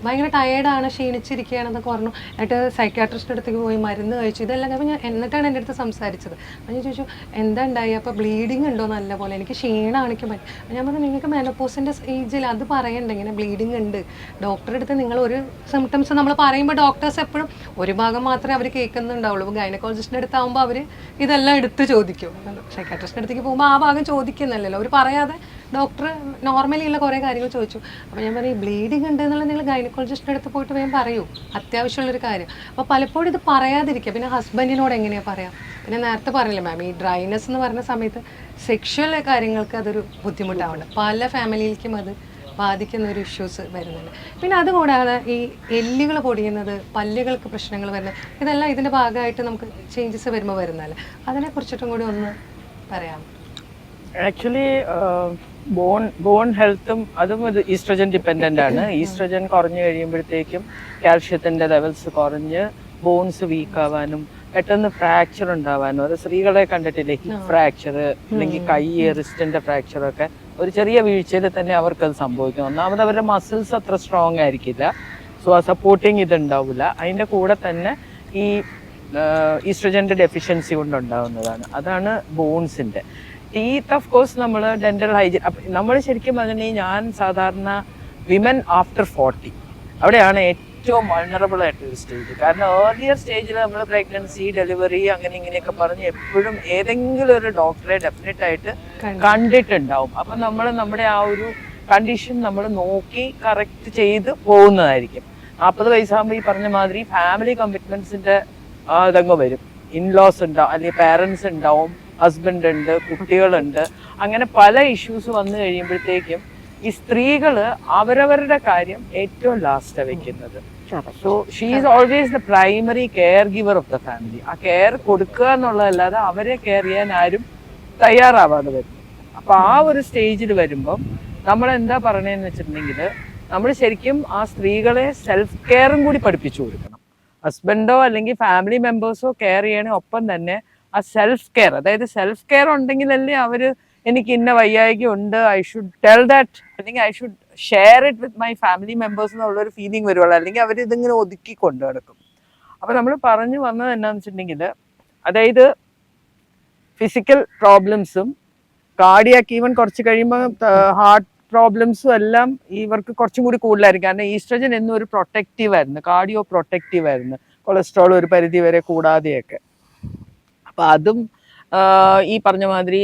ഭയങ്കര ടയേർഡാണ്, ക്ഷീണിച്ചിരിക്കുകയാണെന്നൊക്കെ പറഞ്ഞു. എന്നിട്ട് സൈക്യാട്രിസ്റ്റിൻ്റെ അടുത്തേക്ക് പോയി മരുന്ന് കഴിച്ചു, ഇതെല്ലാം അപ്പോൾ എന്നിട്ടാണ് എൻ്റെ അടുത്ത് സംസാരിച്ചത്. അപ്പോൾ ഞാൻ ചോദിച്ചു എന്താ ഉണ്ടായി, അപ്പോൾ ബ്ലീഡിങ് ഉണ്ടോ നല്ലപോലെ, എനിക്ക് ക്ഷീണമാണ്, എനിക്ക് പറ്റും. ഞാൻ പറഞ്ഞു നിങ്ങൾക്ക് മെനോപോസിൻ്റെ ഏജിൽ അത് പറയണ്ട, ഇങ്ങനെ ബ്ലീഡിങ് ഉണ്ട്, ഡോക്ടറെ അടുത്ത് നിങ്ങൾ ഒരു സിംറ്റംസ് നമ്മൾ പറയുമ്പോൾ ഡോക്ടേഴ്സ് എപ്പോഴും ഒരു ഭാഗം മാത്രമേ അവർ കേൾക്കുന്നുണ്ടാവുള്ളൂ. അപ്പോൾ ഗൈനക്കോളജിസ്റ്റിൻ്റെ അടുത്താകുമ്പോൾ അവർ ഇതെല്ലാം എടുത്ത് ചോദിക്കും. സൈക്യാട്രിസ്റ്റിൻ്റെ അടുത്തേക്ക് പോകുമ്പോൾ ആ ഭാഗം ചോദിക്കുന്നില്ലല്ലോ, അവർ പറയാതെ ഡോക്ടർ നോർമലി ഉള്ള കുറേ കാര്യങ്ങൾ ചോദിച്ചു. അപ്പോൾ ഞാൻ പറയും ബ്ലീഡിങ് ഉണ്ട് എന്നുള്ളത് നിങ്ങൾ ഗൈനക്കോളജിസ്റ്റിൻ്റെ അടുത്ത് പോയിട്ട് വേഗം പറയൂ, അത്യാവശ്യമുള്ളൊരു കാര്യം. അപ്പോൾ പലപ്പോഴും ഇത് പറയാതിരിക്കുക. പിന്നെ ഹസ്ബൻഡിനോട് എങ്ങനെയാണ് പറയാം. പിന്നെ നേരത്തെ പറഞ്ഞില്ലേ മാം, ഈ ഡ്രൈനെസ് എന്ന് പറഞ്ഞ സമയത്ത് സെക്ഷൽ കാര്യങ്ങൾക്ക് അതൊരു ബുദ്ധിമുട്ടാവുന്നുണ്ട്, പല ഫാമിലിയിലേക്കും അത് ബാധിക്കുന്ന ഒരു ഇഷ്യൂസ് വരുന്നുണ്ട്. പിന്നെ അതുകൂടാതെ ഈ എല്ലുകൾ പൊടിയുന്നത്, പല്ലുകൾക്ക് പ്രശ്നങ്ങൾ വരുന്നത്, ഇതെല്ലാം ഇതിൻ്റെ ഭാഗമായിട്ട് നമുക്ക് ചേഞ്ചസ് വരുമ്പോൾ വരുന്നതല്ലേ, അതിനെക്കുറിച്ചിട്ടും കൂടി ഒന്ന് പറയാം. ആക്ച്വലി ബോൺ ഹെൽത്തും അതും ഇത് ഈസ്ട്രജൻ ഡിപ്പെൻഡൻ്റ് ആണ്. ഈസ്ട്രജൻ കുറഞ്ഞു കഴിയുമ്പോഴത്തേക്കും കാൽഷ്യത്തിൻ്റെ ലെവൽസ് കുറഞ്ഞ് ബോൺസ് വീക്ക് ആവാനും പെട്ടെന്ന് ഫ്രാക്ചർ ഉണ്ടാവാനും, അത് സ്ത്രീകളെ കണ്ടിട്ടില്ലേ, ഹിപ്പ് ഫ്രാക്ചർ അല്ലെങ്കിൽ കൈ റിസ്റ്റിൻ്റെ ഫ്രാക്ചറൊക്കെ ഒരു ചെറിയ വീഴ്ചയിൽ തന്നെ അവർക്കത് സംഭവിക്കും. ഒന്നാമത് അവരുടെ മസിൽസ് അത്ര സ്ട്രോങ് ആയിരിക്കില്ല, സോ ആ സപ്പോർട്ടിങ് ഇതുണ്ടാവില്ല. അതിൻ്റെ കൂടെ തന്നെ ഈ ഈസ്ട്രജൻ്റെ ഡെഫിഷ്യൻസി കൊണ്ടുണ്ടാവുന്നതാണ്. അതാണ് ബോൺസിൻ്റെ. ടീത്ത് ഓഫ് കോഴ്സ് നമ്മൾ ഡെന്റൽ ഹൈജീൻ നമ്മൾ ശരിക്കും പറഞ്ഞാൽ ഞാൻ സാധാരണ വിമൻ ആഫ്റ്റർ 40 അവിടെയാണ് ഏറ്റവും വൾണറബിൾ ആയിട്ടൊരു സ്റ്റേജ്. കാരണം ഏർലിയർ സ്റ്റേജിൽ നമ്മൾ പ്രഗ്നൻസി, ഡെലിവറി അങ്ങനെ ഇങ്ങനെയൊക്കെ പറഞ്ഞ് എപ്പോഴും ഏതെങ്കിലും ഒരു ഡോക്ടറെ ഡെഫിനറ്റ് ആയിട്ട് കണ്ടിട്ടുണ്ടാവും. അപ്പം നമ്മൾ നമ്മുടെ ആ ഒരു കണ്ടീഷൻ നമ്മൾ നോക്കി കറക്റ്റ് ചെയ്ത് പോകുന്നതായിരിക്കും. 40 വയസ്സാകുമ്പോൾ ഈ പറഞ്ഞ മാതിരി ഫാമിലി കമ്മിറ്റ്മെന്റ്സിന്റെ ഇതങ്ങ് വരും. ഇൻലോസ് ഉണ്ടാവും, അല്ലെങ്കിൽ പാരൻസ് ഉണ്ടാവും, ഹസ്ബൻഡ് ഉണ്ട്, കുട്ടികളുണ്ട്, അങ്ങനെ പല ഇഷ്യൂസ് വന്നു കഴിയുമ്പോഴത്തേക്കും ഈ സ്ത്രീകള് അവരവരുടെ കാര്യം ഏറ്റവും ലാസ്റ്റ് വെക്കുന്നത്. So she is always the primary care giver of the family. ആ കെയർ കൊടുക്കുക എന്നുള്ളതല്ലാതെ അവരെ കെയർ ചെയ്യാൻ ആരും തയ്യാറാവാതെ വരും. അപ്പൊ ആ ഒരു സ്റ്റേജിൽ വരുമ്പം നമ്മൾ എന്താ പറയണതെന്ന് വെച്ചിട്ടുണ്ടെങ്കിൽ നമ്മൾ ശരിക്കും ആ സ്ത്രീകളെ സെൽഫ് കെയറും കൂടി പഠിപ്പിച്ചു കൊടുക്കണം. ഹസ്ബൻഡോ അല്ലെങ്കിൽ ഫാമിലി മെമ്പേഴ്സോ കെയർ ചെയ്യണേ ഒപ്പം തന്നെ ആ സെൽഫ് കെയർ, അതായത് സെൽഫ് കെയർ ഉണ്ടെങ്കിലല്ലേ അവര് എനിക്ക് ഇന്ന വയ്യായിക ഉണ്ട്, ഐ ഷുഡ് ടെൽ ദാറ്റ്, അല്ലെങ്കിൽ I should share it with my family members എന്നുള്ളൊരു ഫീലിംഗ് വരുവുള്ളൂ. അല്ലെങ്കിൽ അവർ ഇതിങ്ങനെ ഒതുക്കി കൊണ്ടു നടക്കും. അപ്പൊ നമ്മൾ പറഞ്ഞു വന്നത് എന്നാന്ന് വെച്ചിട്ടുണ്ടെങ്കിൽ, അതായത് ഫിസിക്കൽ പ്രോബ്ലംസും കാർഡിയാക് ഈവൻ കുറച്ച് കഴിയുമ്പോൾ ഹാർട്ട് പ്രോബ്ലംസും എല്ലാം ഇവർക്ക് കുറച്ചും കൂടി കൂടുതലായിരിക്കും. കാരണം ഈസ്ട്രജൻ എന്നും ഒരു പ്രൊട്ടക്റ്റീവ് ആയിരുന്നു, കാർഡിയോ പ്രൊട്ടക്റ്റീവ് ആയിരുന്നു, കൊളസ്ട്രോൾ ഒരു പരിധി വരെ കൂടാതെയൊക്കെ. അപ്പൊ അതും ഈ പറഞ്ഞ മാതിരി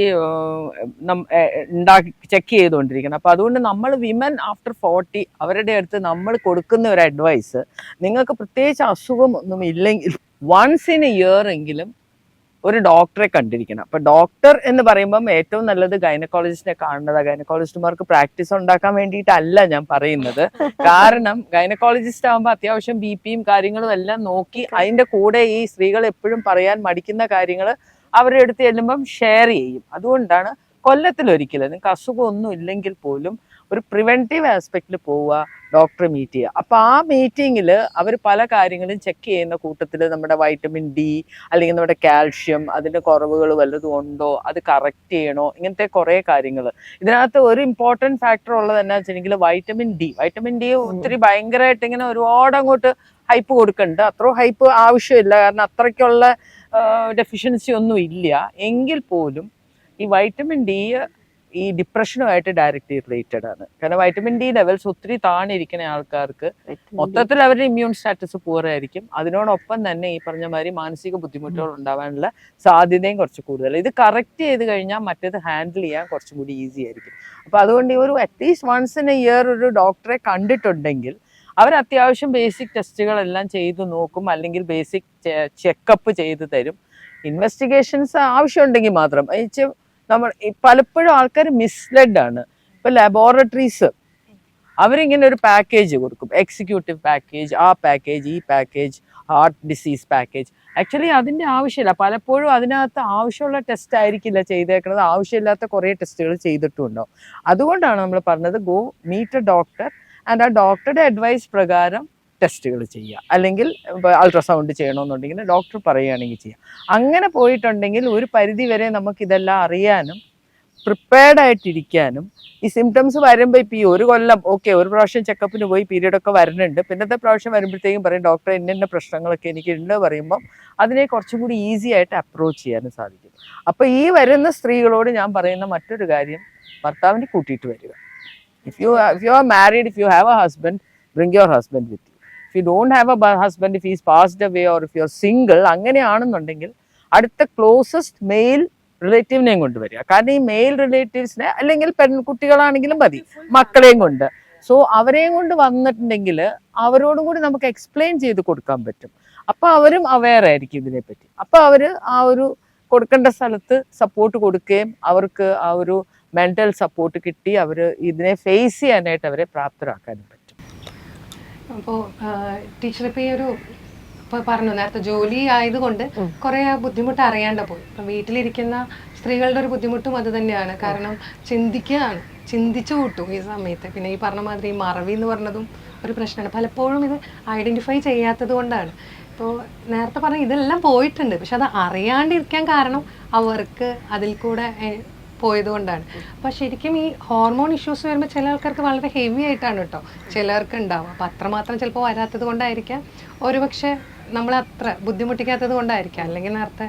ഉണ്ടാക്കി ചെക്ക് ചെയ്തുകൊണ്ടിരിക്കണം. അപ്പൊ അതുകൊണ്ട് നമ്മൾ വിമൻ ആഫ്റ്റർ 40 അവരുടെ അടുത്ത് നമ്മൾ കൊടുക്കുന്ന ഒരു അഡ്വൈസ്, നിങ്ങൾക്ക് പ്രത്യേകിച്ച് അസുഖം ഒന്നും ഇല്ലെങ്കിൽ വൺസ് ഇൻ എ ഇയർ എങ്കിലും ഒരു ഡോക്ടറെ കണ്ടിരിക്കണം. അപ്പൊ ഡോക്ടർ എന്ന് പറയുമ്പം ഏറ്റവും നല്ലത് ഗൈനക്കോളജിസ്റ്റിനെ കാണുന്നതാണ്. ഗൈനക്കോളജിസ്റ്റുമാർക്ക് പ്രാക്ടീസ് ഉണ്ടാക്കാൻ വേണ്ടിയിട്ടല്ല ഞാൻ പറയുന്നത്. കാരണം ഗൈനക്കോളജിസ്റ്റ് ആകുമ്പോൾ അത്യാവശ്യം ബിപിയും കാര്യങ്ങളും എല്ലാം നോക്കി അതിന്റെ കൂടെ ഈ സ്ത്രീകൾ എപ്പോഴും പറയാൻ മടിക്കുന്ന കാര്യങ്ങൾ അവരുടെ അടുത്ത് ചെല്ലുമ്പം ഷെയർ ചെയ്യും. അതുകൊണ്ടാണ് കൊല്ലത്തിലൊരിക്കലും നിങ്ങൾക്ക് അസുഖമൊന്നും ഇല്ലെങ്കിൽ പോലും ഒരു പ്രിവെന്റീവ് ആസ്പെക്റ്റിൽ പോവുക, ഡോക്ടറെ മീറ്റ് ചെയ്യുക. അപ്പൊ ആ മീറ്റിങ്ങിൽ അവർ പല കാര്യങ്ങളും ചെക്ക് ചെയ്യുന്ന കൂട്ടത്തിൽ നമ്മുടെ വൈറ്റമിൻ ഡി അല്ലെങ്കിൽ നമ്മുടെ കാൽഷ്യം അതിന്റെ കുറവുകൾ വല്ലതും ഉണ്ടോ, അത് കറക്റ്റ് ചെയ്യണോ, ഇങ്ങനത്തെ കുറെ കാര്യങ്ങൾ. ഇതിനകത്ത് ഒരു ഇമ്പോർട്ടൻറ്റ് ഫാക്ടർ ഉള്ളത് എന്നാ വെച്ചിട്ടുണ്ടെങ്കിൽ വൈറ്റമിൻ ഡി ഒത്തിരി ഭയങ്കരമായിട്ട് ഇങ്ങനെ ഒരുപാട് അങ്ങോട്ട് ഹൈപ്പ് കൊടുക്കുന്നുണ്ട്. അത്ര ഹൈപ്പ് ആവശ്യമില്ല, കാരണം അത്രയ്ക്കുള്ള ഡെഫിഷ്യൻസി ഒന്നും ഇല്ല. എങ്കിൽ പോലും ഈ വൈറ്റമിൻ ഡി ഈ ഡിപ്രഷനുമായിട്ട് ഡയറക്റ്റ്ലി റിലേറ്റഡ് ആണ്. കാരണം വൈറ്റമിൻ ഡി ലെവൽസ് ഒത്തിരി താണിരിക്കുന്ന ആൾക്കാർക്ക് മൊത്തത്തിൽ അവരുടെ ഇമ്മ്യൂൺ സ്റ്റാറ്റസ് പൂറായിരിക്കും. അതിനോടൊപ്പം തന്നെ ഈ പറഞ്ഞ മാതിരി മാനസിക ബുദ്ധിമുട്ടുകൾ ഉണ്ടാവാനുള്ള സാധ്യതയും കുറച്ച് കൂടുതൽ. ഇത് കറക്റ്റ് ചെയ്ത് കഴിഞ്ഞാൽ മറ്റേത് ഹാൻഡിൽ ചെയ്യാൻ കുറച്ചും കൂടി ഈസി ആയിരിക്കും. അപ്പൊ അതുകൊണ്ട് ഈ ഒരു at least once in a year ഒരു ഡോക്ടറെ കണ്ടിട്ടുണ്ടെങ്കിൽ അവർ അത്യാവശ്യം ബേസിക് ടെസ്റ്റുകളെല്ലാം ചെയ്തു നോക്കും, അല്ലെങ്കിൽ ബേസിക് ചെക്കപ്പ് ചെയ്ത് തരും. ഇൻവെസ്റ്റിഗേഷൻസ് ആവശ്യമുണ്ടെങ്കിൽ മാത്രം. നമ്മൾ പലപ്പോഴും ആൾക്കാർ മിസ്ലെഡ് ആണ്. ഇപ്പൊ ലബോറട്ടറീസ് അവരിങ്ങനെ ഒരു പാക്കേജ് കൊടുക്കും, എക്സിക്യൂട്ടീവ് പാക്കേജ്, ആ പാക്കേജ്, ഈ package, heart disease package. Actually അതിന്റെ ആവശ്യമില്ല. പലപ്പോഴും അതിനകത്ത് ആവശ്യമുള്ള ടെസ്റ്റ് ആയിരിക്കില്ല ചെയ്തേക്കുന്നത്, ആവശ്യമില്ലാത്ത കുറേ ടെസ്റ്റുകൾ ചെയ്തിട്ടുണ്ടാവും. അതുകൊണ്ടാണ് നമ്മൾ പറഞ്ഞത് go meet a doctor and ആ ഡോക്ടറുടെ അഡ്വൈസ് പ്രകാരം ടെസ്റ്റുകൾ ചെയ്യുക. അല്ലെങ്കിൽ അൾട്രാസൗണ്ട് ചെയ്യണമെന്നുണ്ടെങ്കിൽ ഡോക്ടർ പറയുകയാണെങ്കിൽ ചെയ്യാം. അങ്ങനെ പോയിട്ടുണ്ടെങ്കിൽ ഒരു പരിധി വരെ നമുക്കിതെല്ലാം അറിയാനും പ്രിപ്പയർഡ് ആയിട്ടിരിക്കാനും, ഈ സിംറ്റംസ് വരുമ്പോൾ ഇപ്പം ഈ ഒരു കൊല്ലം ഓക്കെ ഒരു പ്രാവശ്യം ചെക്കപ്പിന് പോയി പീരീഡൊക്കെ വരുന്നുണ്ട്, പിന്നത്തെ പ്രാവശ്യം വരുമ്പോഴത്തേക്കും പറയും ഡോക്ടർ ഇന്ന പ്രശ്നങ്ങളൊക്കെ എനിക്കുണ്ട് പറയുമ്പോൾ അതിനെ കുറച്ചും കൂടി ഈസി ആയിട്ട് അപ്രോച്ച് ചെയ്യാനും സാധിക്കും. അപ്പോൾ ഈ വരുന്ന സ്ത്രീകളോട് ഞാൻ പറയുന്ന മറ്റൊരു കാര്യം, ഭർത്താവിനെ കൂട്ടിയിട്ട് വരിക. If you are married, if you have a husband, bring your husband with you. If you don't have a husband, if he's passed away or if you're single, അങ്ങനെയാണെന്നുണ്ടെങ്കിൽ അടുത്ത ക്ലോസസ്റ്റ് മെയിൽ റിലേറ്റീവിനെയും കൊണ്ടുവരിക. കാരണം ഈ മെയിൽ റിലേറ്റീവ്സിനെ, അല്ലെങ്കിൽ പെൺകുട്ടികളാണെങ്കിലും മതി, മക്കളെയും കൊണ്ട്. So അവരെയും കൊണ്ട് വന്നിട്ടുണ്ടെങ്കിൽ അവരോടും കൂടി നമുക്ക് എക്സ്പ്ലെയിൻ ചെയ്ത് കൊടുക്കാൻ പറ്റും. അപ്പൊ അവരും അവെയർ ആയിരിക്കും ഇതിനെപ്പറ്റി. അപ്പൊ അവര് ആ ഒരു കൊടുക്കേണ്ട സ്ഥലത്ത് സപ്പോർട്ട് കൊടുക്കുകയും അവർക്ക് ആ ഒരു മെന്റൽ സപ്പോർട്ട് കിട്ടി അവർ ഇതിനെ ഫേസ് ചെയ്യാനായിട്ട് അവരെ പ്രാപ്തരാക്കാനും പറ്റും. അപ്പോൾ ടീച്ചർ ഇപ്പോൾ ഈ ഒരു ഇപ്പോൾ പറഞ്ഞു നേരത്തെ ജോലി ആയതുകൊണ്ട് കുറേ ബുദ്ധിമുട്ട് അറിയാണ്ട് പോയി. ഇപ്പം വീട്ടിലിരിക്കുന്ന സ്ത്രീകളുടെ ഒരു ബുദ്ധിമുട്ടും അത് തന്നെയാണ്. കാരണം ചിന്തിച്ചു കൂട്ടും ഈ സമയത്ത്. പിന്നെ ഈ പറഞ്ഞ മാതിരി മറവി എന്ന് പറഞ്ഞതും ഒരു പ്രശ്നമാണ്. പലപ്പോഴും ഇത് ഐഡൻറ്റിഫൈ ചെയ്യാത്തത് കൊണ്ടാണ്. ഇപ്പോൾ നേരത്തെ പറഞ്ഞ ഇതെല്ലാം പോയിട്ടുണ്ട്, പക്ഷെ അത് അറിയാണ്ടിരിക്കാൻ കാരണം അവർക്ക് അതിൽ കൂടെ പോയതുകൊണ്ടാണ്. അപ്പോൾ ശരിക്കും ഈ ഹോർമോൺ ഇഷ്യൂസ് വരുമ്പോൾ ചില ആൾക്കാർക്ക് വളരെ ഹെവി ആയിട്ടാണ് കേട്ടോ ചിലർക്ക് ഉണ്ടാവുക. അപ്പോൾ അത്രമാത്രം ചിലപ്പോൾ വരാത്തത് കൊണ്ടായിരിക്കാം, ഒരുപക്ഷെ നമ്മളത്ര ബുദ്ധിമുട്ടിക്കാത്തത് കൊണ്ടായിരിക്കാം. അല്ലെങ്കിൽ നേരത്തെ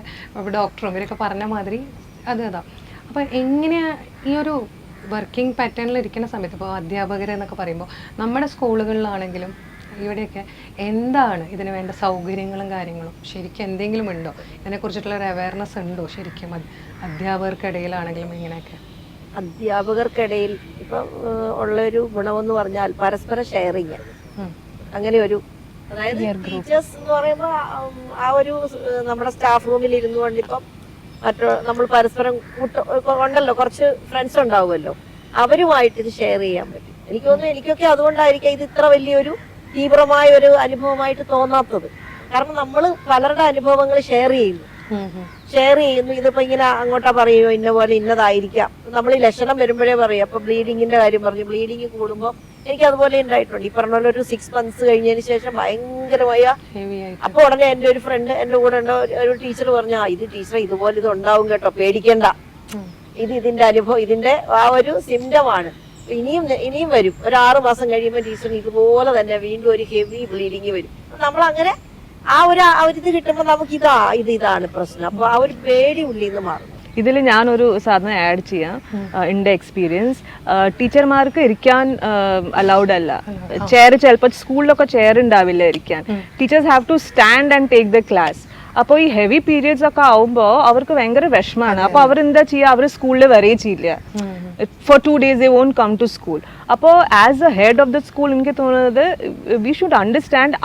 ഡോക്ടറും ഇവരൊക്കെ പറഞ്ഞ മാതിരി അതാ. അപ്പോൾ എങ്ങനെയാണ് ഈ ഒരു വർക്കിംഗ് പാറ്റേണിൽ ഇരിക്കുന്ന സമയത്ത്, ഇപ്പോൾ അധ്യാപകരെന്നൊക്കെ പറയുമ്പോൾ നമ്മുടെ സ്കൂളുകളിലാണെങ്കിലും ഇവിടെയൊക്കെ എന്താണ് ഇതിന് വേണ്ട സൗകര്യങ്ങളും കാര്യങ്ങളും ശരിക്കും എന്തെങ്കിലും ഉണ്ടോ? ഇതിനെക്കുറിച്ചിട്ടുള്ള ഒരു അവയർനെസ് ഉണ്ടോ ശരിക്കും അധ്യാപകർക്കിടയിലാണെങ്കിലും? ഇങ്ങനെയൊക്കെ അധ്യാപകർക്കിടയിൽ ഇപ്പം ഉള്ളൊരു ഗുണമെന്ന് പറഞ്ഞാൽ പരസ്പര ഷെയറിങ്. അങ്ങനെ ഒരു, അതായത് ടീച്ചേഴ്സ് എന്ന് പറയുമ്പോൾ ആ ഒരു നമ്മുടെ സ്റ്റാഫ് റൂമിൽ ഇരുന്നു കൊണ്ട് ഇപ്പം നമ്മൾ പരസ്പരം ഉണ്ടല്ലോ, കുറച്ച് ഫ്രണ്ട്സ് ഉണ്ടാവുമല്ലോ, അവരുമായിട്ട് ഇത് ഷെയർ ചെയ്യാൻ പറ്റും. എനിക്ക് തോന്നുന്നു എനിക്കൊക്കെ അതുകൊണ്ടായിരിക്കാം ഇത് ഇത്ര വലിയൊരു തീവ്രമായ ഒരു അനുഭവമായിട്ട് തോന്നാത്തത്. കാരണം നമ്മൾ പലരുടെ അനുഭവങ്ങൾ ഷെയർ ചെയ്യുന്നു. ഇതിപ്പോ ഇങ്ങനെ അങ്ങോട്ടാ പറയുമോ ഇന്ന പോലെ ഇന്നതായിരിക്കാം. നമ്മൾ ഈ ലക്ഷണം വരുമ്പോഴേ പറയും. അപ്പൊ ബ്ലീഡിങ്ങിന്റെ കാര്യം പറഞ്ഞു. ബ്ലീഡിങ് കൂടുമ്പോൾ എനിക്ക് അതുപോലെ ഉണ്ടായിട്ടുണ്ട്. ഈ പറഞ്ഞ പോലെ ഒരു 6 months കഴിഞ്ഞതിന് ശേഷം ഭയങ്കരമായ അപ്പൊ ഉടനെ എന്റെ ഒരു ഫ്രണ്ട് എന്റെ കൂടെ ഉണ്ടോ ഒരു ടീച്ചർ പറഞ്ഞു, ഇത് ടീച്ചർ ഇതുപോലെ ഇത് ഉണ്ടാവും കേട്ടോ, പേടിക്കണ്ട, ഇതിന്റെ അനുഭവം, ഇതിന്റെ ആ ഒരു സിംറ്റമാണ്. ഇനിയും വരും. ഒരു 6 മാസം കഴിയുമ്പോൾ ടീച്ചറിന് ഇതുപോലെ തന്നെ വീണ്ടും ഒരു ഹെവി ബ്ലീഡിങ് വരും. നമ്മളങ്ങനെ ആ ഒരു ഇത് കിട്ടുമ്പോൾ നമുക്ക് ഇതാണ് പ്രശ്നം. അപ്പൊ ആ ഒരു പേടി ഉള്ളിൽ നിന്ന് മാറും. ഇതിൽ ഞാനൊരു സാധനം ആഡ് ചെയ്യാം. എൻ്റെ എക്സ്പീരിയൻസ്, ടീച്ചർമാർക്ക് ഇരിക്കാൻ അലൗഡ് അല്ല. ചെയർ ചിലപ്പോൾ സ്കൂളിലൊക്കെ ചെയർ ഉണ്ടാവില്ല ഇരിക്കാൻ. Teachers have to stand and take the class. അപ്പോൾ ഈ ഹെവി പീരിയഡ്സ് ഒക്കെ ആവുമ്പോൾ അവർക്ക് ഭയങ്കര വിഷമാണ്. അപ്പോൾ അവരെന്താ ചെയ്യുക, അവർ സ്കൂളിൽ വരികയും ചെയ്യില്ല. For 2 days they won't come to school. അപ്പോൾ as a head of the school എനിക്ക് തോന്നുന്നത് വി ഷുഡ് അണ്ടർസ്റ്റാൻഡ്.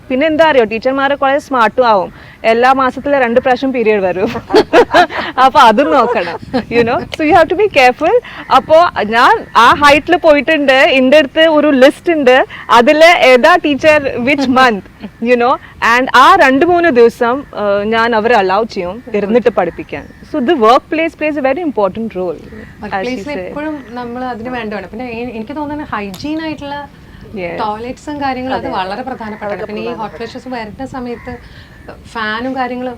പിന്നെ എന്താ അറിയോ, ടീച്ചർമാരെ കുറെ സ്മാർട്ടും ആവും. എല്ലാ മാസത്തിലെ 2 പ്രാവശ്യം പീരിയഡ് വരും. അപ്പൊ അതും നോക്കണം, you know. So you have to be careful. അപ്പോ ഞാൻ ആ ഹൈറ്റിൽ പോയിട്ടുണ്ട്. എൻ്റെ അടുത്ത് ഒരു ലിസ്റ്റ് ഉണ്ട്. അതില് ഏതാ teacher which month, you know. And ആ 2-3 ദിവസം ഞാൻ അവരെ അലൗ ചെയ്യും ഇരുന്നിട്ട് പഠിപ്പിക്കാൻ. So the work place plays a very important role. എപ്പോഴും നമ്മൾ അതിന് വേണ്ടതാണ്. പിന്നെ എനിക്ക് തോന്നുന്നത് ഹൈജീൻ ആയിട്ടുള്ള ടോയ്ലറ്റ്സും കാര്യങ്ങളും അത് വളരെ പ്രധാനപ്പെട്ടതാണ്. പിന്നെ ഈ ഹോട്ട് ഫ്ലഷസ് വരുന്ന സമയത്ത് ഫാനും കാര്യങ്ങളും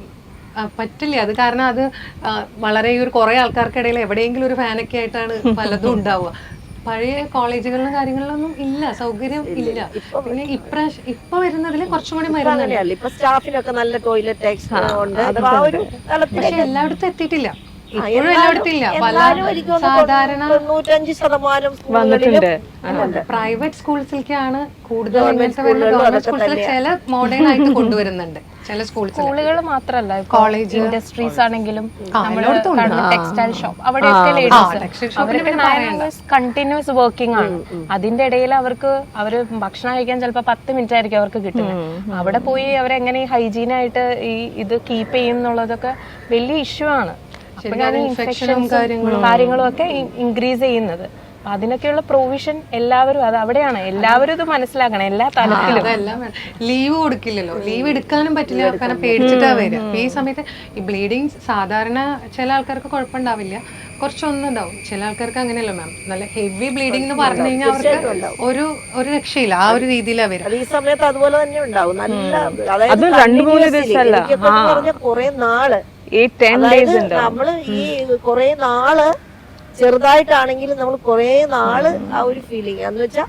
പറ്റില്ല. അത് കാരണം അത് വളരെ ഈ ഒരു കുറെ ആൾക്കാർക്കിടയിൽ എവിടെയെങ്കിലും ഒരു ഫാനൊക്കെ ആയിട്ടാണ് പലതും ഉണ്ടാവുക. പഴയ കോളേജുകളിലും കാര്യങ്ങളിലൊന്നും ഇല്ല, സൗകര്യം ഇല്ല. പിന്നെ ഇപ്പൊ വരുന്നതിൽ കുറച്ചും കൂടി മരുന്നുണ്ട്. ഇപ്പൊ സ്റ്റാഫിനൊക്കെ നല്ല ടോയ്ലറ്റ് ഉണ്ട്. പക്ഷെ എല്ലായിടത്തും എത്തിയിട്ടില്ല. ഇപ്പോഴും എല്ലായിടത്തും ഇല്ല. സാധാരണ 95% പ്രൈവറ്റ് സ്കൂൾസിലേക്കാണ് കൂടുതൽ ഗവൺമെന്റ് സ്കൂൾസിൽ ചില മോഡേൺ ആയിട്ട് കൊണ്ടുവരുന്നുണ്ട്. ചില സ്കൂളുകൾ മാത്രമല്ല, കോളേജ്, ഇൻഡസ്ട്രീസ് ആണെങ്കിലും ടെക്സ്റ്റൈൽ ഷോപ്പ്, അവിടെയൊക്കെ കണ്ടിന്യൂസ് വർക്കിംഗ് ആണ്. അതിന്റെ ഇടയിൽ അവര് ഭക്ഷണം കഴിക്കാൻ ചിലപ്പോൾ 10 minute ആയിരിക്കും അവർക്ക് കിട്ടുന്നത്. അവിടെ പോയി അവരെങ്ങനെ ഹൈജീനായിട്ട് ഇത് കീപ്പ് ചെയ്യും എന്നുള്ളതൊക്കെ വലിയ ഇഷ്യൂ ആണ്. ഇൻഫെക്ഷനും കാര്യങ്ങളും ഒക്കെ ഇൻക്രീസ് ചെയ്യുന്നത്. അതിനൊക്കെയുള്ള പ്രൊവിഷൻ എല്ലാവരും അവിടെയാണ്. എല്ലാവരും ഇത് മനസ്സിലാക്കണം, എല്ലാ തലത്തിലും. ലീവ് കൊടുക്കില്ലല്ലോ, ലീവ് എടുക്കാനും പറ്റില്ല, കാരണം പേടിച്ചിട്ടാ വരിക. ഈ സമയത്ത് ഈ ബ്ലീഡിങ് സാധാരണ ചില ആൾക്കാർക്ക് കുഴപ്പമുണ്ടാവില്ല, കുറച്ചൊന്നും ഉണ്ടാവും. ചില ആൾക്കാർക്ക് അങ്ങനെയല്ല മാം. നല്ല ഹെവി ബ്ലീഡിംഗ് എന്ന് പറഞ്ഞു കഴിഞ്ഞാൽ അവർക്ക് ഒരു രക്ഷയില്ല. ആ ഒരു രീതിയിലാണ് വരും. ഈ സമയത്ത് അതുപോലെ തന്നെ ഉണ്ടാവും. നല്ല അത് 2-3 ദിവസമല്ല, കുറെ നാള് 8-10 days ഉണ്ട്. നമ്മള് ഈ കുറെ നാള് ചെറുതായിട്ടാണെങ്കിലും നമ്മൾ കുറെ നാള് ആ ഒരു ഫീലിംഗ് എന്ന് വെച്ചാൽ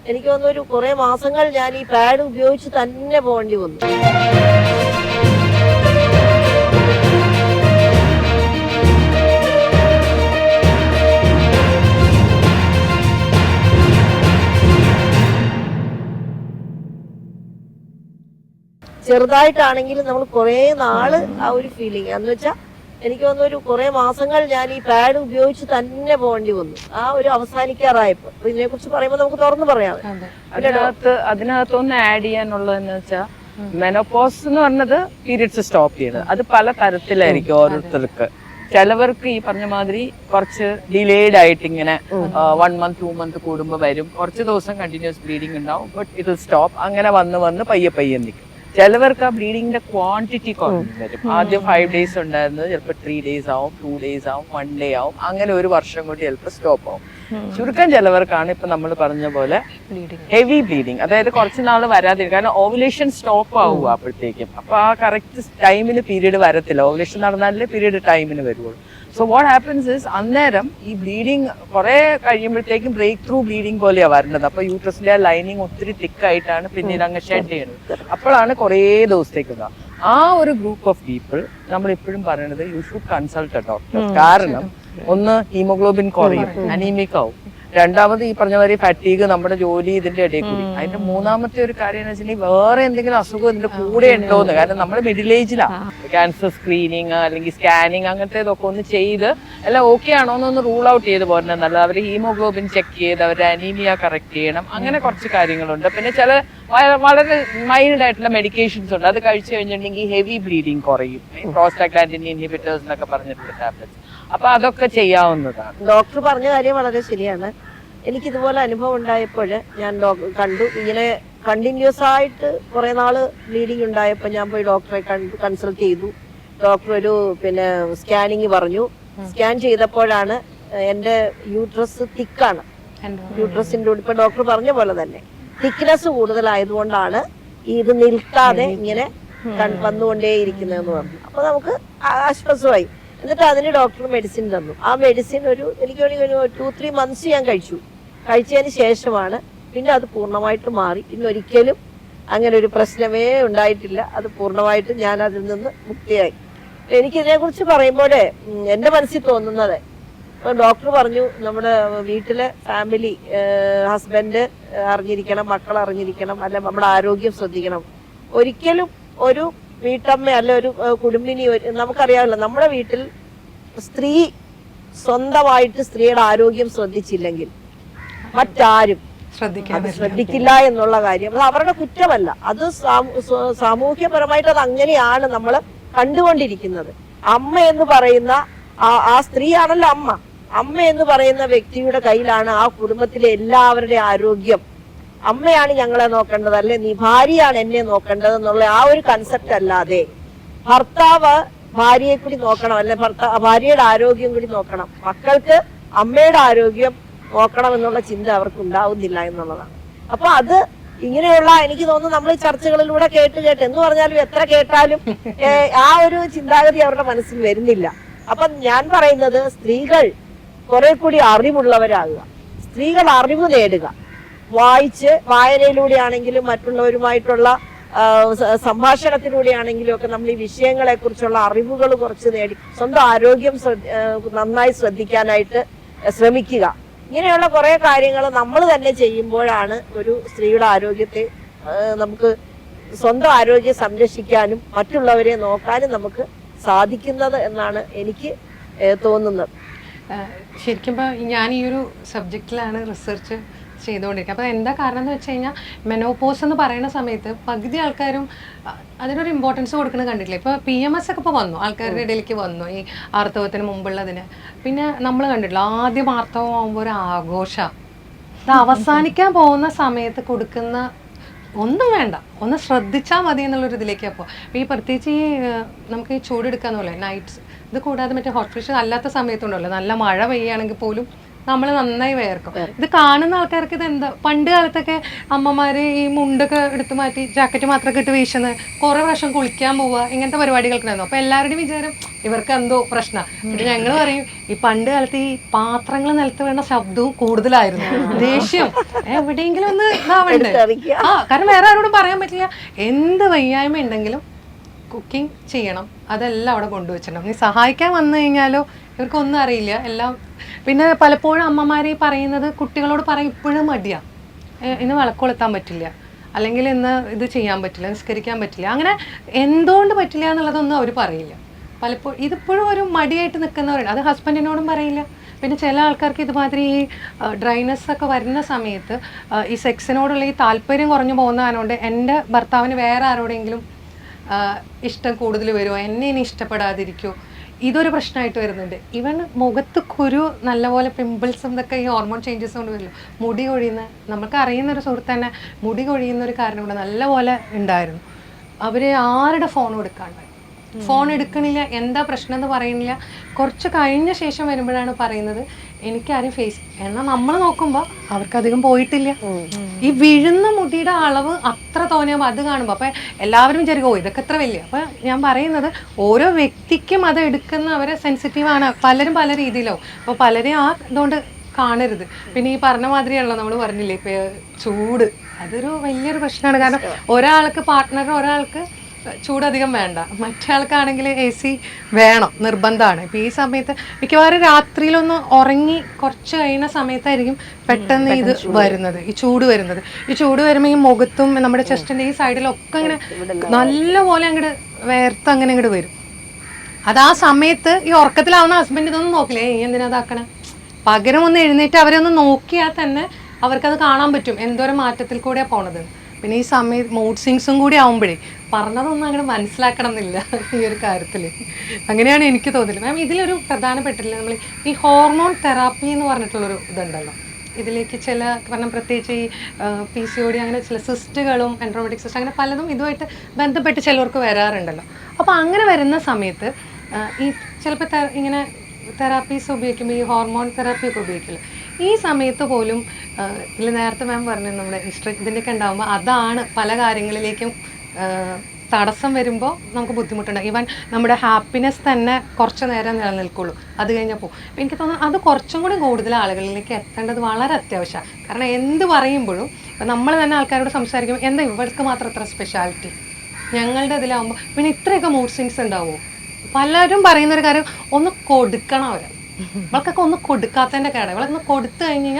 എനിക്ക് തോന്നുന്നു ഒരു കുറെ മാസങ്ങൾ ഞാൻ ഈ പാഡ് ഉപയോഗിച്ച് തന്നെ പോകേണ്ടി വന്നു. ചെറുതായിട്ടാണെങ്കിലും നമ്മൾ കുറെ നാള് ആ ഒരു ഫീലിംഗ് എന്ന് വെച്ചാൽ എനിക്ക് തോന്നുന്നു ഒരു കുറെ മാസങ്ങൾ ഞാൻ ഈ പാഡ് ഉപയോഗിച്ച് തന്നെ പോകേണ്ടി വന്നു. ആ ഒരു അവസാനിക്കാറായപ്പോ ഇതിനെ കുറിച്ച് പറയുമ്പോൾ നമുക്ക് തുറന്നു പറയാം. അതിനകത്തൊന്ന് ആഡ് ചെയ്യാനുള്ളതെന്ന് വെച്ചാൽ മെനോപോസ് എന്ന് പറഞ്ഞത് പീരിയഡ്സ് സ്റ്റോപ്പ് ചെയ്യുന്നത്. അത് പല തരത്തിലായിരിക്കും ഓരോരുത്തർക്ക്. ചിലവർക്ക് ഈ പറഞ്ഞ മാതിരി കുറച്ച് ഡിലേഡ് ആയിട്ട് ഇങ്ങനെ 1 month 2 month കൂടുമ്പോൾ വരും. കുറച്ച് ദിവസം കണ്ടിന്യൂസ് ബ്ലീഡിങ് ഉണ്ടാവും, ബട്ട് ഇത് സ്റ്റോപ്പ്. അങ്ങനെ വന്ന് പയ്യെ നിൽക്കും. ചിലവർക്ക് ആ ബ്ലീഡിങ്ങിന്റെ ക്വാണ്ടിറ്റി കുറഞ്ഞു വരും. ആദ്യം 5 days ഉണ്ടായിരുന്നത് ചിലപ്പോൾ 3 days ആവും, 2 days ആവും, 1 day ആവും. അങ്ങനെ ഒരു വർഷം കൊണ്ട് ചിലപ്പോൾ സ്റ്റോപ്പ് ആവും. ചുരുക്കം ചിലവർക്കാണ് ഇപ്പൊ നമ്മൾ പറഞ്ഞ പോലെ ഹെവി ബ്ലീഡിങ്, അതായത് കുറച്ച് നാൾ വരാതിരിക്കും. കാരണം ഓവുലേഷൻ സ്റ്റോപ്പ് ആവുക അപ്പോഴത്തേക്കും. അപ്പൊ ആ കറക്റ്റ് ടൈമിന് പീരീഡ് വരത്തില്ല. ഓവുലേഷൻ നടന്നാലേ പീരീഡ് ടൈമിന് വരുള്ളൂ. സോ വാട്ട് ഹാപ്പൻസ് ഇസ് അന്നേരം ഈ ബ്ലീഡിങ് കുറെ കഴിയുമ്പോഴത്തേക്കും ബ്രേക്ക് ത്രൂ ബ്ലീഡിങ് പോലെയാണ് വരുന്നത്. അപ്പൊ യൂട്രസിന്റെ ആ ലൈനിങ് ഒത്തിരി തിക്കായിട്ടാണ് പിന്നീട് അങ്ങ് ഷെഡ് ചെയ്യുന്നത്. അപ്പോഴാണ് കുറേ ദിവസത്തേക്ക് ആ ഒരു ഗ്രൂപ്പ് ഓഫ് പീപ്പിൾ നമ്മൾ ഇപ്പോഴും പറയുന്നത് you should consult A doctor. കാരണം ഒന്ന് ഹീമോഗ്ലോബിൻ കുറയും, അനീമിക് ആവും. രണ്ടാമത് ഈ പറഞ്ഞ മാതിരി ഫാറ്റീഗ്, നമ്മുടെ ജോലി ഇതിന്റെ ഇടയിൽ കൂടി. അതിന്റെ മൂന്നാമത്തെ ഒരു കാര്യം എന്ന് വെച്ചിട്ടുണ്ടെങ്കിൽ വേറെ എന്തെങ്കിലും അസുഖം ഇതിന്റെ കൂടെ ഉണ്ടോന്ന്. കാരണം നമ്മൾ മിഡിൽ ഏജിലാണ്. ക്യാൻസർ സ്ക്രീനിങ് അല്ലെങ്കിൽ സ്കാനിങ് അങ്ങനത്തെ ഇതൊക്കെ ഒന്ന് ചെയ്ത് എല്ലാം ഓക്കെ ആണോ എന്നൊന്ന് റൂൾ ഔട്ട് ചെയ്ത് പോരുന്നത് നല്ലത്. അവര് ഹീമോഗ്ലോബിൻ ചെക്ക് ചെയ്ത് അവരുടെ അനീമിയ കറക്റ്റ് ചെയ്യണം. അങ്ങനെ കുറച്ച് കാര്യങ്ങളുണ്ട്. പിന്നെ ചില വളരെ മൈൽഡ് ആയിട്ടുള്ള മെഡിക്കേഷൻസ് ഉണ്ട്. അത് കഴിച്ചു കഴിഞ്ഞിട്ടുണ്ടെങ്കിൽ ഹെവി ബ്ലീഡിങ് കുറയും. പ്രോസ്റ്റാഗ്ലാൻഡിൻ ഇൻഹിബിറ്റേഴ്സ് എന്നൊക്കെ പറഞ്ഞിട്ടുള്ള ടാബ്ലറ്റ്സ്. അപ്പൊ അതൊക്കെ ചെയ്യാവുന്നതാണ്. ഡോക്ടർ പറഞ്ഞ കാര്യം വളരെ ശരിയാണ്. എനിക്ക് ഇതുപോലെ അനുഭവം ഉണ്ടായപ്പോൾ ഞാൻ കണ്ടു, ഇങ്ങനെ കണ്ടിന്യൂസ് ആയിട്ട് കുറെ നാള് ബ്ലീഡിങ് ഉണ്ടായപ്പോൾ ഞാൻ പോയി ഡോക്ടറെ കൺസൾട്ട് ചെയ്തു. ഡോക്ടർ ഒരു സ്കാനിങ് പറഞ്ഞു. സ്കാൻ ചെയ്തപ്പോഴാണ് എന്റെ യൂട്രസ് തിക്കാണ്. യൂട്രസിന്റെ ഇപ്പൊ ഡോക്ടർ പറഞ്ഞ പോലെ തന്നെ തിക്നെസ് കൂടുതലായതുകൊണ്ടാണ് ഇത് നിൽക്കാതെ ഇങ്ങനെ വന്നുകൊണ്ടേയിരിക്കുന്നതെന്ന് പറഞ്ഞു. അപ്പൊ നമുക്ക് ആശ്വാസമായി. എന്നിട്ട് അതിന് ഡോക്ടർ മെഡിസിൻ തന്നു. ആ മെഡിസിൻ എനിക്ക് ഒരു 2-3 മന്ത്സ് ഞാൻ കഴിച്ചു. കഴിച്ചതിന് ശേഷമാണ് പിന്നെ അത് പൂർണ്ണമായിട്ട് മാറി. പിന്നെ ഒരിക്കലും അങ്ങനെ ഒരു പ്രശ്നമേ ഉണ്ടായിട്ടില്ല. അത് പൂർണ്ണമായിട്ട് ഞാൻ അതിൽ നിന്ന് മുക്തിയായി. എനിക്കിതിനെ കുറിച്ച് പറയുമ്പോഴേ എന്റെ മനസ്സിൽ തോന്നുന്നത്, ഡോക്ടർ പറഞ്ഞു നമ്മുടെ വീട്ടിലെ ഫാമിലി, ഹസ്ബൻഡ് അറിഞ്ഞിരിക്കണം, മക്കൾ അറിഞ്ഞിരിക്കണം, അല്ലെ നമ്മുടെ ആരോഗ്യം ശ്രദ്ധിക്കണം. ഒരിക്കലും ഒരു വീട്ടമ്മ അല്ല ഒരു കുടുംബിനി, നമുക്കറിയാമല്ലോ നമ്മുടെ വീട്ടിൽ സ്ത്രീ സ്വന്തമായിട്ട് സ്ത്രീയുടെ ആരോഗ്യം ശ്രദ്ധിച്ചില്ലെങ്കിൽ മറ്റാരും ശ്രദ്ധിക്കില്ല എന്നുള്ള കാര്യം അത് അവരുടെ കുറ്റമല്ല. അത് സാമൂഹ്യപരമായിട്ട് അത് അങ്ങനെയാണ് നമ്മൾ കണ്ടുകൊണ്ടിരിക്കുന്നത്. അമ്മ എന്ന് പറയുന്ന ആ സ്ത്രീയാണല്ലോ അമ്മ. അമ്മ എന്ന് പറയുന്ന വ്യക്തിയുടെ കയ്യിലാണ് ആ കുടുംബത്തിലെ എല്ലാവരുടെ ആരോഗ്യം. അമ്മയാണ് ഞങ്ങളെ നോക്കേണ്ടത്, അല്ലെ നീ ഭാര്യയാണ് എന്നെ നോക്കേണ്ടത് എന്നുള്ള ആ ഒരു കൺസെപ്റ്റ് അല്ലാതെ ഭർത്താവ് ഭാര്യയെ കൂടി നോക്കണം, അല്ലെ ഭാര്യയുടെ ആരോഗ്യം കൂടി നോക്കണം, മക്കൾക്ക് അമ്മയുടെ ആരോഗ്യം നോക്കണം എന്നുള്ള ചിന്ത അവർക്ക് ഉണ്ടാവുന്നില്ല എന്നുള്ളതാണ്. അപ്പൊ അത് ഇങ്ങനെയുള്ള, എനിക്ക് തോന്നുന്നു നമ്മൾ ചർച്ചകളിലൂടെ കേട്ട് എന്ന് പറഞ്ഞാലും എത്ര കേട്ടാലും ആ ഒരു ചിന്താഗതി അവരുടെ മനസ്സിൽ വരുന്നില്ല. അപ്പൊ ഞാൻ പറയുന്നത് സ്ത്രീകൾ കുറെ കൂടി അറിവുള്ളവരാകുക, സ്ത്രീകൾ അറിവ് നേടുക, വായനയിലൂടെ ആണെങ്കിലും മറ്റുള്ളവരുമായിട്ടുള്ള സംഭാഷണത്തിലൂടെയാണെങ്കിലും ഒക്കെ നമ്മൾ ഈ വിഷയങ്ങളെ കുറിച്ചുള്ള അറിവുകൾ കുറച്ച് നേടി സ്വന്തം ആരോഗ്യം നന്നായി ശ്രദ്ധിക്കാനായിട്ട് ശ്രമിക്കുക. ഇങ്ങനെയുള്ള കുറെ കാര്യങ്ങൾ നമ്മൾ തന്നെ ചെയ്യുമ്പോഴാണ് ഒരു സ്ത്രീയുടെ ആരോഗ്യത്തെ നമുക്ക് സ്വന്തം ആരോഗ്യം സംരക്ഷിക്കാനും മറ്റുള്ളവരെ നോക്കാനും നമുക്ക് സാധിക്കുന്നത് എന്നാണ് എനിക്ക് തോന്നുന്നത്. ശരിക്കും ഞാൻ ഈ ഒരു സബ്ജക്റ്റിലാണ് റിസർച്ച് ചെയ്തുകൊണ്ടിരിക്കുക. അപ്പോൾ എന്താ കാരണം എന്ന് വെച്ച് കഴിഞ്ഞാൽ മെനോപോസ് എന്ന് പറയുന്ന സമയത്ത് പകുതി ആൾക്കാരും അതിനൊരു ഇമ്പോർട്ടൻസ് കൊടുക്കുന്നത് കണ്ടിട്ടില്ല. ഇപ്പോൾ PMS ഒക്കെ ഇപ്പോൾ വന്നു, ആൾക്കാരുടെ ഇടയിലേക്ക് വന്നു ഈ ആർത്തവത്തിന് മുമ്പുള്ളതിന്. പിന്നെ നമ്മൾ കണ്ടിട്ടില്ല, ആദ്യം ആർത്തവം ആകുമ്പോൾ ഒരു ആഘോഷമാണ്. അത് അവസാനിക്കാൻ പോകുന്ന സമയത്ത് കൊടുക്കുന്ന ഒന്നും വേണ്ട, ഒന്ന് ശ്രദ്ധിച്ചാൽ മതി എന്നുള്ളൊരു ഇതിലേക്ക്. അപ്പോൾ ഈ പ്രത്യേകിച്ച് ഈ നമുക്ക് ഈ ചൂടെടുക്കാന്ന് പോലെ നൈറ്റ്സ്, ഇത് കൂടാതെ മറ്റേ ഹോട്ട് ഫ്ലഷ് അല്ലാത്ത സമയത്തുണ്ടല്ലോ, നല്ല മഴ പെയ്യുകയാണെങ്കിൽ പോലും നമ്മൾ നന്നായി വേർക്കും. ഇത് കാണുന്ന ആൾക്കാർക്ക് ഇത് എന്താ, പണ്ട് കാലത്തൊക്കെ അമ്മമാര് ഈ മുണ്ടൊക്കെ എടുത്ത് മാറ്റി ജാക്കറ്റ് മാത്രമൊക്കെ ഇട്ട് വീശുന്നത്, കുറെ പ്രാവശ്യം കുളിക്കാൻ പോവുക, ഇങ്ങനത്തെ പരിപാടികൾക്കുണ്ടായിരുന്നു. അപ്പൊ എല്ലാവരുടെയും വിചാരം ഇവർക്ക് എന്തോ പ്രശ്നം. പിന്നെ ഞങ്ങൾ പറയും ഈ പണ്ട് കാലത്ത് ഈ പാത്രങ്ങൾ നിലത്ത് വീണ ശബ്ദവും കൂടുതലായിരുന്നു, ദേഷ്യം എവിടെയെങ്കിലും ഒന്ന് ഇതാവണ്ടേ. കാരണം വേറെ ആരോടും പറയാൻ പറ്റില്ല. എന്ത് വയ്യായ്മ ഉണ്ടെങ്കിലും കുക്കിംഗ് ചെയ്യണം, അതെല്ലാം അവിടെ കൊണ്ടുവച്ചിട്ടുണ്ടാവും. നീ സഹായിക്കാൻ വന്നു കഴിഞ്ഞാലോ ഇവർക്കൊന്നും അറിയില്ല എല്ലാം. പിന്നെ പലപ്പോഴും അമ്മമാർ പറയുന്നത് കുട്ടികളോട് പറയും ഇപ്പോഴും മടിയാണ്, ഇന്ന് വിളക്കൊളുത്താൻ പറ്റില്ല, അല്ലെങ്കിൽ ഇന്ന് ഇത് ചെയ്യാൻ പറ്റില്ല, നിസ്കരിക്കാൻ പറ്റില്ല, അങ്ങനെ എന്തുകൊണ്ട് പറ്റില്ല എന്നുള്ളതൊന്നും അവർ പറയില്ല. പലപ്പോഴും ഇതിപ്പോഴും ഒരു മടിയായിട്ട് നിൽക്കുന്നവരുണ്ട്. അത് ഹസ്ബൻഡിനോടും പറയില്ല. പിന്നെ ചില ആൾക്കാർക്ക് ഇതുമാതിരി ഈ ഡ്രൈനെസ് ഒക്കെ വരുന്ന സമയത്ത് ഈ സെക്സിനോടുള്ള ഈ താല്പര്യം കുറഞ്ഞു പോകുന്നതുകൊണ്ട് എൻ്റെ ഭർത്താവിന് വേറെ ആരോടെങ്കിലും ഇഷ്ടം കൂടുതൽ വരുമോ, എന്നെ ഇനി ഇഷ്ടപ്പെടാതിരിക്കുമോ, ഇതൊരു പ്രശ്നമായിട്ട് വരുന്നുണ്ട്. ഇവൻ മുഖത്ത് കുരു, നല്ലപോലെ പിമ്പിൾസും ഇതൊക്കെ ഈ ഹോർമോൺ ചേഞ്ചസ് കൊണ്ട് വരില്ല. മുടി കൊഴിയുന്ന, നമുക്ക് അറിയുന്നൊരു സുഹൃത്ത് തന്നെ മുടി കൊഴിയുന്ന ഒരു കാരണം കൊണ്ട് നല്ലപോലെ ഉണ്ടായിരുന്നു. അവർ ആരുടെ ഫോണും എടുക്കാണ്ടായി, ഫോൺ എടുക്കണില്ല, എന്താ പ്രശ്നം എന്ന് പറയുന്നില്ല. കുറച്ച് കഴിഞ്ഞ ശേഷം വരുമ്പോഴാണ് പറയുന്നത് എനിക്കാരും ഫേസ്. എന്നാൽ നമ്മൾ നോക്കുമ്പോൾ അവർക്കധികം പോയിട്ടില്ല. ഈ വീഴുന്ന മുടിയുടെ അളവ് അത്ര തോന്നിയാൽ അത് കാണുമ്പോൾ അപ്പം എല്ലാവരും വിചാരിക്കും ഓ ഇതൊക്കെ എത്ര വലിയ. അപ്പം ഞാൻ പറയുന്നത് ഓരോ വ്യക്തിക്കും അത് എടുക്കുന്നവരെ സെൻസിറ്റീവാണ്. പലരും പല രീതിയിലാവും. അപ്പോൾ പലരെയും ആ ഇതുകൊണ്ട് കാണരുത്. പിന്നെ ഈ പറഞ്ഞ മാതിരിയാണല്ലോ നമ്മൾ പറഞ്ഞില്ലേ ഇപ്പം ചൂട്, അതൊരു വലിയൊരു പ്രശ്നമാണ്. കാരണം ഒരാൾക്ക് പാർട്ട്ണർ, ഒരാൾക്ക് ചൂടധികം വേണ്ട, മറ്റേ ആൾക്കാണെങ്കിൽ AC വേണം, നിർബന്ധമാണ്. ഇപ്പം ഈ സമയത്ത് മിക്കവാറും രാത്രിയിലൊന്ന് ഉറങ്ങി കുറച്ച് കഴിയുന്ന സമയത്തായിരിക്കും പെട്ടെന്ന് ഇത് വരുന്നത്, ഈ ചൂട് വരുന്നത്. ഈ ചൂട് വരുമ്പോൾ ഈ മുഖത്തും നമ്മുടെ ചെസ്റ്റിൻ്റെ ഈ സൈഡിലൊക്കെ ഇങ്ങനെ നല്ലപോലെ അങ്ങോട്ട് വേർത്ത് അങ്ങനെ ഇങ്ങോട്ട് വരും. അത് ആ സമയത്ത് ഈ ഉറക്കത്തിലാവുന്ന ഹസ്ബൻഡ് ഇതൊന്നും നോക്കില്ലേ, ഈ എന്തിനാ അതാക്കണേ. പകരം ഒന്ന് എഴുന്നേറ്റ് അവരെ ഒന്ന് നോക്കിയാൽ തന്നെ അവർക്കത് കാണാൻ പറ്റും എന്തോരം മാറ്റത്തിൽ കൂടെയാണ് പോണത്. പിന്നെ ഈ സമയത്ത് മൂഡ് സ്വിങ്സും കൂടി ആകുമ്പോഴേ പറഞ്ഞതൊന്നും അങ്ങനെ മനസ്സിലാക്കണം എന്നില്ല ഈ ഒരു കാര്യത്തിൽ. അങ്ങനെയാണ് എനിക്ക് തോന്നുന്നത്. മാം ഇതിലൊരു പ്രധാനപ്പെട്ടില്ല, നമ്മൾ ഈ ഹോർമോൺ തെറാപ്പി എന്ന് പറഞ്ഞിട്ടുള്ളൊരു ഇതുണ്ടല്ലോ, ഇതിലേക്ക് ചില കാരണം പ്രത്യേകിച്ച് ഈ PCOD അങ്ങനെ ചില സിസ്റ്റുകളും എൻഡ്രോമെട്രിക് സിസ്റ്റ് അങ്ങനെ പലതും ഇതുമായിട്ട് ബന്ധപ്പെട്ട് ചിലവർക്ക് വരാറുണ്ടല്ലോ. അപ്പോൾ അങ്ങനെ വരുന്ന സമയത്ത് ഈ ചിലപ്പോൾ ഇങ്ങനെ തെറാപ്പീസ് ഉപയോഗിക്കുമ്പോൾ ഈ ഹോർമോൺ തെറാപ്പിയൊക്കെ ഉപയോഗിക്കില്ല. ഈ സമയത്ത് പോലും ഇതിൽ നേരത്തെ മാം പറഞ്ഞു നമ്മുടെ ഇതിൻ്റെയൊക്കെ ഉണ്ടാകുമ്പോൾ അതാണ് പല കാര്യങ്ങളിലേക്കും തടസ്സം വരുമ്പോൾ നമുക്ക് ബുദ്ധിമുട്ടുണ്ട്. ഈവൻ നമ്മുടെ ഹാപ്പിനെസ് തന്നെ കുറച്ച് നേരം നിലനിൽക്കുള്ളൂ, അത് കഴിഞ്ഞാൽ പോകും. എനിക്ക് തോന്നുന്നു അത് കുറച്ചും കൂടി കൂടുതൽ ആളുകളിലേക്ക് എത്തേണ്ടത് വളരെ അത്യാവശ്യമാണ്. കാരണം എന്ത് പറയുമ്പോഴും ഇപ്പം നമ്മൾ തന്നെ ആൾക്കാരോട് സംസാരിക്കുമ്പോൾ എന്താ ഇവർക്ക് മാത്രം ഇത്ര സ്പെഷ്യാലിറ്റി, ഞങ്ങളുടെ ഇതിലാവുമ്പോൾ പിന്നെ ഇത്രയൊക്കെ മൂഡ് സ്വിങ്സ് ഉണ്ടാവുമോ? പലരും പറയുന്നൊരു കാര്യം, ഒന്ന് കൊടുക്കണം അവർ, ഇവൾക്കൊക്കെ ഒന്ന് കൊടുക്കാത്തതിൻ്റെ കേടാണ്. ഇവളൊന്ന് കൊടുത്തു കഴിഞ്ഞ്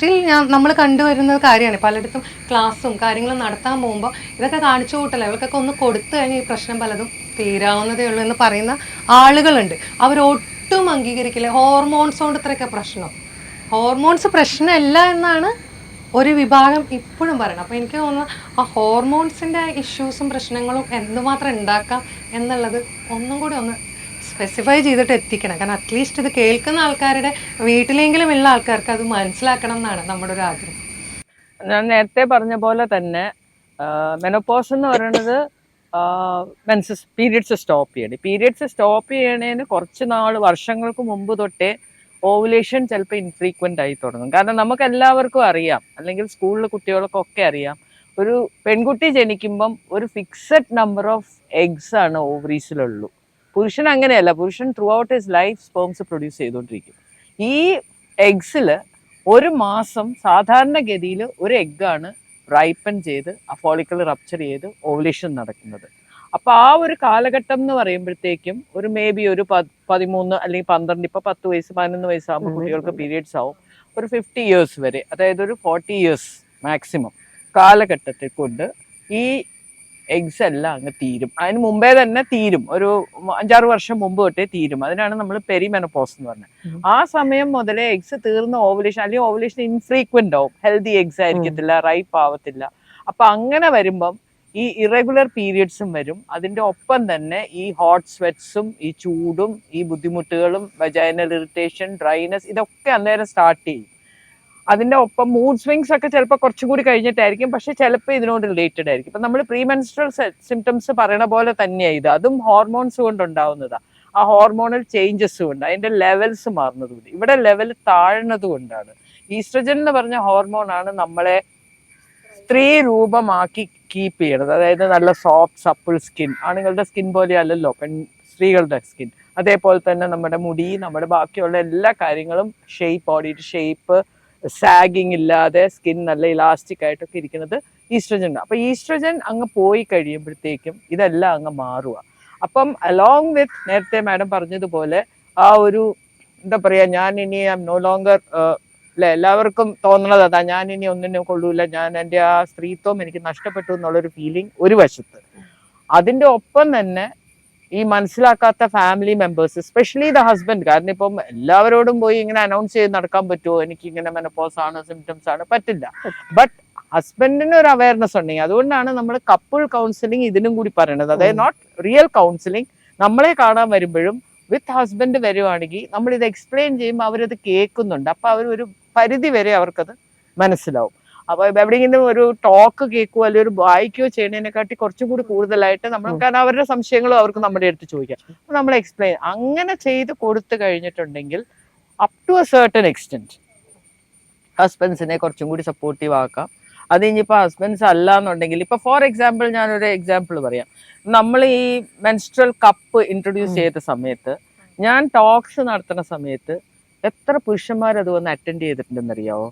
കഴിഞ്ഞാൽ നമ്മൾ കണ്ടുവരുന്ന കാര്യമാണ്. പലയിടത്തും ക്ലാസ്സും കാര്യങ്ങളും നടത്താൻ പോകുമ്പോൾ ഇതൊക്കെ കാണിച്ചു കൂട്ടല്ല, ഇവൾക്കൊക്കെ ഒന്ന് കൊടുത്തു കഴിഞ്ഞാൽ ഈ പ്രശ്നം പലതും തീരാവുന്നതേ ഉള്ളൂ എന്ന് പറയുന്ന ആളുകളുണ്ട്. അവരൊട്ടും അംഗീകരിക്കില്ല ഹോർമോൺസ് കൊണ്ട് ഇത്രയൊക്കെ പ്രശ്നം. ഹോർമോൺസ് പ്രശ്നമല്ല എന്നാണ് ഒരു വിഭാഗം ഇപ്പോഴും പറയണം. അപ്പോൾ എനിക്ക് തോന്നുന്നു ആ ഹോർമോൺസിൻ്റെ ഇഷ്യൂസും പ്രശ്നങ്ങളും എന്തുമാത്രം ഉണ്ടാക്കാം എന്നുള്ളത് ഒന്നും കൂടി ഒന്ന് സ്പെസിഫൈ ചെയ്തിട്ട് എത്തിക്കണം. കാരണം അറ്റ്ലീസ്റ്റ് ഇത് കേൾക്കുന്ന ആൾക്കാരുടെ വീട്ടിലെങ്കിലും ഉള്ള ആൾക്കാർക്ക് അത് മനസ്സിലാക്കണം എന്നാണ് നമ്മുടെ ഒരു ആഗ്രഹം. ഞാൻ നേരത്തെ പറഞ്ഞ പോലെ തന്നെ മെനോപോസ് എന്ന് പറയുന്നത് മെൻസസ് പീരിയഡ്സ് സ്റ്റോപ്പ് ചെയ്യണം. പീരിയഡ്സ് സ്റ്റോപ്പ് ചെയ്യണേന് കുറച്ച് വർഷങ്ങൾക്ക് മുമ്പ് തൊട്ടേ ഓവുലേഷൻ ചിലപ്പോൾ ഇൻഫ്രീക്വൻ്റ് ആയി തുടങ്ങും. കാരണം നമുക്ക് എല്ലാവർക്കും അറിയാം, അല്ലെങ്കിൽ സ്കൂളിൽ കുട്ടികൾക്കൊക്കെ അറിയാം, ഒരു പെൺകുട്ടി ജനിക്കുമ്പം ഒരു ഫിക്സഡ് നമ്പർ ഓഫ് എഗ്സ് ആണ് ഓവറീസിലുള്ളൂ. പുരുഷൻ അങ്ങനെയല്ല, പുരുഷൻ through out his life sperms produce ചെയ്തുകൊണ്ടിരിക്കും. ഈ എഗ്സിൽ ഒരു മാസം സാധാരണഗതിയിൽ ഒരു എഗ്ഗാണ് റൈപ്പൻ ചെയ്ത് ആ ഫോളിക്കിൾ റപ്ചർ ചെയ്ത് ഓവുലേഷൻ നടക്കുന്നത്. അപ്പോൾ ആ ഒരു കാലഘട്ടം എന്ന് പറയുമ്പോഴത്തേക്കും ഒരു മേ ബി ഒരു 13 അല്ലെങ്കിൽ 12, ഇപ്പൊ 10 വയസ്സ് 11 വയസ്സാകുമ്പോൾ കുട്ടികൾക്ക് പീരിയഡ്സ് ആവും. ഒരു 50 years വരെ, അതായത് ഒരു 40 years മാക്സിമം കാലഘട്ടത്തിൽ കൊണ്ട് ഈ എഗ്സ് എല്ലാം അങ്ങ് തീരും. അതിന് മുമ്പേ തന്നെ തീരും, ഒരു 5-6 വർഷം മുമ്പ് തൊട്ടേ തീരും. അതിനാണ് നമ്മൾ പെരിമെനോപോസ് എന്ന് പറഞ്ഞത്. ആ സമയം മുതലേ എഗ്സ് തീർന്ന ഓവുലേഷൻ, അല്ലെങ്കിൽ ഓവുലേഷൻ ഇൻഫ്രീക്വന്റ് ആവും, ഹെൽത്തി എഗ്സ് ആയിരിക്കത്തില്ല, റൈപ്പ് ആവത്തില്ല. അപ്പൊ അങ്ങനെ വരുമ്പം ഈ ഇറഗുലർ പീരിയഡ്സും വരും. അതിന്റെ ഒപ്പം തന്നെ ഈ ഹോട്ട് സ്വെറ്റ്സും ഈ ചൂടും ഈ ബുദ്ധിമുട്ടുകളും വജൈനൽ ഇറിറ്റേഷൻ, ഡ്രൈനെസ്, ഇതൊക്കെ അന്നേരം സ്റ്റാർട്ട് ചെയ്യും. അതിന്റെ ഒപ്പം മൂഡ് സ്വിങ്സ് ഒക്കെ ചിലപ്പോൾ കുറച്ചും കൂടി കഴിഞ്ഞിട്ടായിരിക്കും, പക്ഷെ ചിലപ്പോൾ ഇതിനോട് റിലേറ്റഡ് ആയിരിക്കും. ഇപ്പം നമ്മൾ പ്രീമെൻസ്ട്രൽ സിംറ്റംസ് പറയണ പോലെ തന്നെയാണ് ഇത്, അതും ഹോർമോൺസ് കൊണ്ടുണ്ടാവുന്നതാണ്. ആ ഹോർമോണൽ ചേഞ്ചസ് കൊണ്ട് അതിന്റെ ലെവൽസ് മാറുന്നതുകൊണ്ട്, ഇവിടെ ലെവൽ താഴ്ന്നത് കൊണ്ടാണ്. ഈസ്ട്രജൻ എന്ന് പറഞ്ഞ ഹോർമോണാണ് നമ്മളെ സ്ത്രീ രൂപമാക്കി കീപ്പ് ചെയ്യണത്. അതായത് നല്ല സോഫ്റ്റ് സപ്പിൾ സ്കിൻ, ആണുങ്ങളുടെ സ്കിൻ പോലെ അല്ലല്ലോ സ്ത്രീകളുടെ സ്കിൻ. അതേപോലെ തന്നെ നമ്മുടെ മുടി, നമ്മുടെ ബാക്കിയുള്ള എല്ലാ കാര്യങ്ങളും ഷേപ്പ്, ബോഡിയുടെ ഷേപ്പ്, സാഗിങ് ഇല്ലാതെ സ്കിൻ നല്ല ഇലാസ്റ്റിക് ആയിട്ടൊക്കെ ഇരിക്കുന്നത് ഈസ്ട്രജൻ. അപ്പൊ ഈസ്ട്രജൻ അങ്ങ് പോയി കഴിയുമ്പോഴത്തേക്കും ഇതെല്ലാം അങ്ങ് മാറുക. അപ്പം അലോങ് വിത്ത് നേരത്തെ മാഡം പറഞ്ഞതുപോലെ ആ ഒരു എന്താ പറയാ, ഞാൻ ഇനി ഐ എം നോ ലോങ്കർ അല്ലെ, എല്ലാവർക്കും തോന്നണത് അതാ, ഞാൻ ഇനി ഒന്നിനും കൊള്ളൂല, ഞാൻ എൻ്റെ ആ സ്ത്രീത്വം എനിക്ക് നഷ്ടപ്പെട്ടു എന്നുള്ളൊരു ഫീലിംഗ് ഒരു വശത്ത്. അതിൻ്റെ ഒപ്പം തന്നെ ഈ മനസ്സിലാക്കാത്ത family members, especially the husband. കാരണം ഇപ്പം എല്ലാവരോടും പോയി ഇങ്ങനെ അനൗൺസ് ചെയ്ത് നടക്കാൻ പറ്റുമോ, എനിക്ക് ഇങ്ങനെ മെനോപോസ് ആണ്, സിംറ്റംസ് ആണ്, പറ്റില്ല. ബട്ട് ഹസ്ബൻഡിന് ഒരു അവയർനെസ് ഉണ്ടെങ്കിൽ, അതുകൊണ്ടാണ് നമ്മൾ കപ്പിൾ കൗൺസിലിംഗ് ഇതിനും കൂടി പറയണത്. അതായത് നോട്ട് റിയൽ കൗൺസിലിംഗ്, നമ്മളെ കാണാൻ വരുമ്പോഴും വിത്ത് ഹസ്ബൻഡ് വരുവാണെങ്കിൽ നമ്മൾ ഇത് എക്സ്പ്ലെയിൻ ചെയ്യുമ്പോൾ അവരത് കേൾക്കുന്നുണ്ട്. അപ്പൊ അവർ ഒരു പരിധി വരെ അവർക്കത് മനസ്സിലാവും. അപ്പൊ എവിടെയെങ്കിലും ഒരു ടോക്ക് കേൾക്കുകയോ അല്ലെങ്കിൽ ഒരു വായിക്കുകയോ ചെയ്യുന്നതിനെക്കാട്ടി കുറച്ചും കൂടി കൂടുതലായിട്ട് നമ്മൾ, കാരണം അവരുടെ സംശയങ്ങളും അവർക്ക് നമ്മുടെ അടുത്ത് ചോദിക്കാം, നമ്മൾ എക്സ്പ്ലെയിൻ അങ്ങനെ ചെയ്ത് കൊടുത്തു കഴിഞ്ഞിട്ടുണ്ടെങ്കിൽ up to a certain extent ഹസ്ബൻഡ്സിനെ കുറച്ചും കൂടി സപ്പോർട്ടീവ് ആക്കാം. അത് ഇനിയിപ്പോൾ ഹസ്ബൻഡ്സ് അല്ല എന്നുണ്ടെങ്കിൽ, ഇപ്പൊ ഫോർ എക്സാമ്പിൾ ഞാനൊരു എക്സാമ്പിൾ പറയാം. നമ്മൾ ഈ മെൻസ്ട്രൽ കപ്പ് ഇൻട്രൊഡ്യൂസ് ചെയ്ത സമയത്ത്, ഞാൻ ടോക്സ് നടത്തുന്ന സമയത്ത് എത്ര പുരുഷന്മാർ അത് വന്ന് അറ്റൻഡ് ചെയ്തിട്ടുണ്ടെന്നറിയാവോ?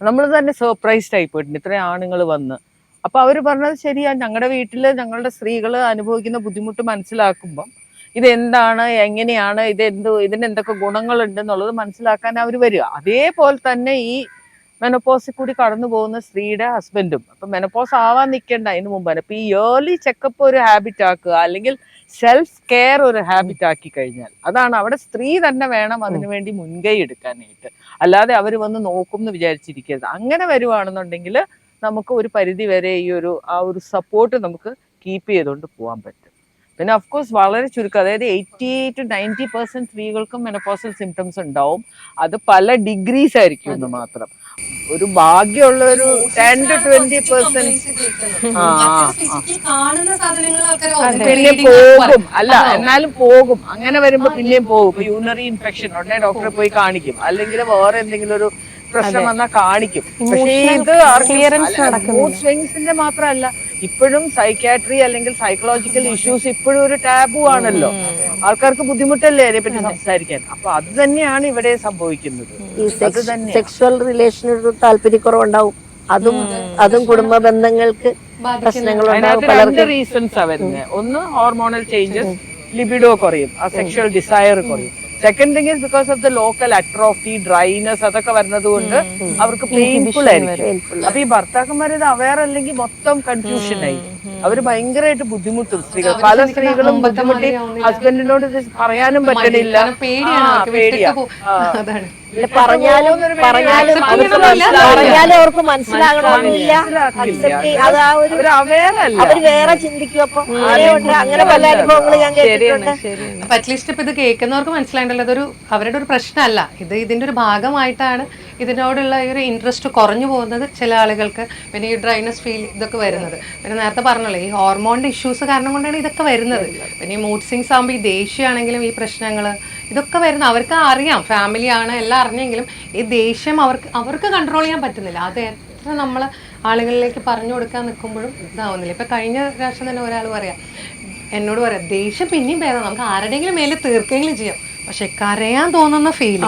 നമ്മൾ തന്നെ സർപ്രൈസ്ഡ് ആയി പോയിട്ടുണ്ട്, ഇത്രയും ആണുങ്ങൾ വന്ന്. അപ്പൊ അവര് പറഞ്ഞത് ശരിയാ, ഞങ്ങളുടെ വീട്ടില് ഞങ്ങളുടെ സ്ത്രീകൾ അനുഭവിക്കുന്ന ബുദ്ധിമുട്ട് മനസ്സിലാക്കുമ്പം ഇതെന്താണ്, എങ്ങനെയാണ്, ഇതിന് എന്തൊക്കെ ഗുണങ്ങളുണ്ട് എന്നുള്ളത് മനസ്സിലാക്കാൻ അവർ വരിക. അതേപോലെ തന്നെ ഈ മെനോപോസിൽ കൂടി കടന്നു പോകുന്ന സ്ത്രീയുടെ ഹസ്ബൻഡും അപ്പൊ മെനോപോസ് ആവാൻ നിൽക്കേണ്ട അതിന് മുമ്പാണ്. ഇപ്പൊ ഈ ഏർലി ചെക്കപ്പ് ഒരു ഹാബിറ്റ് ആക്കുക, അല്ലെങ്കിൽ സെൽഫ് കെയർ ഒരു ഹാബിറ്റ് ആക്കി കഴിഞ്ഞാൽ, അതാണ് അവിടെ സ്ത്രീ തന്നെ വേണം അതിനുവേണ്ടി മുൻകൈ എടുക്കാനായിട്ട്. അല്ലാതെ അവർ വന്ന് നോക്കും എന്ന് വിചാരിച്ചിരിക്കരുത്. അങ്ങനെ വരുവാണെന്നുണ്ടെങ്കിൽ നമുക്ക് ഒരു പരിധി വരെ ആ ഒരു സപ്പോർട്ട് നമുക്ക് കീപ്പ് ചെയ്തുകൊണ്ട് പോകാൻ പറ്റും. പിന്നെ അഫ്കോഴ്സ് വളരെ ചുരുക്കം, അതായത് 80 to 90% സ്ത്രീകൾക്കും മെനോപോസൽ സിംറ്റംസ് ഉണ്ടാവും. അത് പല ഡിഗ്രീസ് ആയിരിക്കും എന്ന് മാത്രം. ഒരു ഭാഗ്യമുള്ള ഒരു 10 to 20% പിന്നെ പോകും. അല്ല എന്നാലും പോകും. അങ്ങനെ വരുമ്പോ പിന്നെയും പോകും. യൂറിനറി ഇൻഫെക്ഷൻ ഉടനെ ഡോക്ടറെ പോയി കാണിക്കും, അല്ലെങ്കിൽ വേറെ എന്തെങ്കിലും ഒരു പ്രശ്നം വന്നാൽ കാണിക്കും. പക്ഷേ ഇത് മൂഡ് സ്വിങ്സിന്റെ മാത്രമല്ല, ഇപ്പോഴും സൈക്യാട്രി അല്ലെങ്കിൽ സൈക്കോളജിക്കൽ ഇഷ്യൂസ് ഇപ്പോഴും ഒരു ടാബു ആണല്ലോ. ആൾക്കാർക്ക് ബുദ്ധിമുട്ടല്ലേ അതിനെപ്പറ്റി സംസാരിക്കാൻ. അപ്പൊ അത് തന്നെയാണ് ഇവിടെ സംഭവിക്കുന്നത്. ഈ സെക്ഷുവൽ റിലേഷനോട് താല്പര്യക്കുറവുണ്ടാവും, അതും കുടുംബ ബന്ധങ്ങൾക്ക് പ്രശ്നങ്ങളുണ്ടാവും. രണ്ട് റീസൺസാ വരുന്നത്. ഒന്ന് ഹോർമോണൽ ചേഞ്ചസ്, ലിബിഡോ കുറയും, ആ സെക്ഷൽ ഡിസയർ കുറയും. Second thing is because of the local atrophy, dryness, അതൊക്കെ വരുന്നത് കൊണ്ട് അവർക്ക് പെയിൻഫുൾ ആയിരിക്കും. അപ്പൊ ഈ ഭർത്താക്കന്മാർ ഇത് അവെയർ അല്ലെങ്കിൽ മൊത്തം കൺഫ്യൂഷൻ ആയി. അവര് ഭയങ്കരമായിട്ട് ബുദ്ധിമുട്ടും. സ്ത്രീകൾ, പല സ്ത്രീകളും ബുദ്ധിമുട്ടി ഹസ്ബൻഡിനോട് ഇത് പറയാനും പറ്റണില്ല. പേടിയാ. പറഞ്ഞാലും അവർക്ക് മനസ്സിലാകണമെന്നില്ല. അവര് വേറെ ചിന്തിക്കും. അപ്പൊ അങ്ങനെ പല അനുഭവങ്ങൾ ഞാൻ കേട്ടിട്ടുണ്ട്. അറ്റ്ലീസ്റ്റ് ഇപ്പൊ ഇത് കേൾക്കുന്നവർക്ക് മനസ്സിലായിട്ടല്ലോ, ഇതൊരു അവരുടെ ഒരു പ്രശ്നമല്ല. ഇതിന്റെ ഒരു ഭാഗമായിട്ടാണ് ഇതിനോടുള്ള ഈ ഒരു ഇൻട്രസ്റ്റ് കുറഞ്ഞു പോകുന്നത് ചില ആളുകൾക്ക്. പിന്നെ ഈ ഡ്രൈനസ് ഫീൽ ഇതൊക്കെ വരുന്നത്. പിന്നെ നേരത്തെ പറഞ്ഞല്ലോ, ഈ ഹോർമോണിന്റെ ഇഷ്യൂസ് കാരണം കൊണ്ടാണ് ഇതൊക്കെ വരുന്നത്. പിന്നെ ഈ മൂഡ് സ്വിങ്സ് ആകുമ്പോൾ ഈ ദേഷ്യമാണെങ്കിലും ഈ പ്രശ്നങ്ങൾ ഇതൊക്കെ വരുന്ന അവർക്ക് അറിയാം, ഫാമിലിയാണ് എല്ലാം അറിഞ്ഞെങ്കിലും ഈ ദേഷ്യം അവർക്ക് കൺട്രോൾ ചെയ്യാൻ പറ്റുന്നില്ല. അത് എത്ര നമ്മൾ ആളുകളിലേക്ക് പറഞ്ഞു കൊടുക്കാൻ നിൽക്കുമ്പോഴും ഇതാവുന്നില്ല. ഇപ്പം കഴിഞ്ഞ പ്രാവശ്യം തന്നെ ഒരാൾ എന്നോട് പറയാം, ദേഷ്യം പിന്നെയും ഭേദം, നമുക്ക് ആരുടെയെങ്കിലും മേലെ തീർക്കെങ്കിലും ചെയ്യാം, പക്ഷെ കരയാൻ തോന്നുന്ന ഫീൽ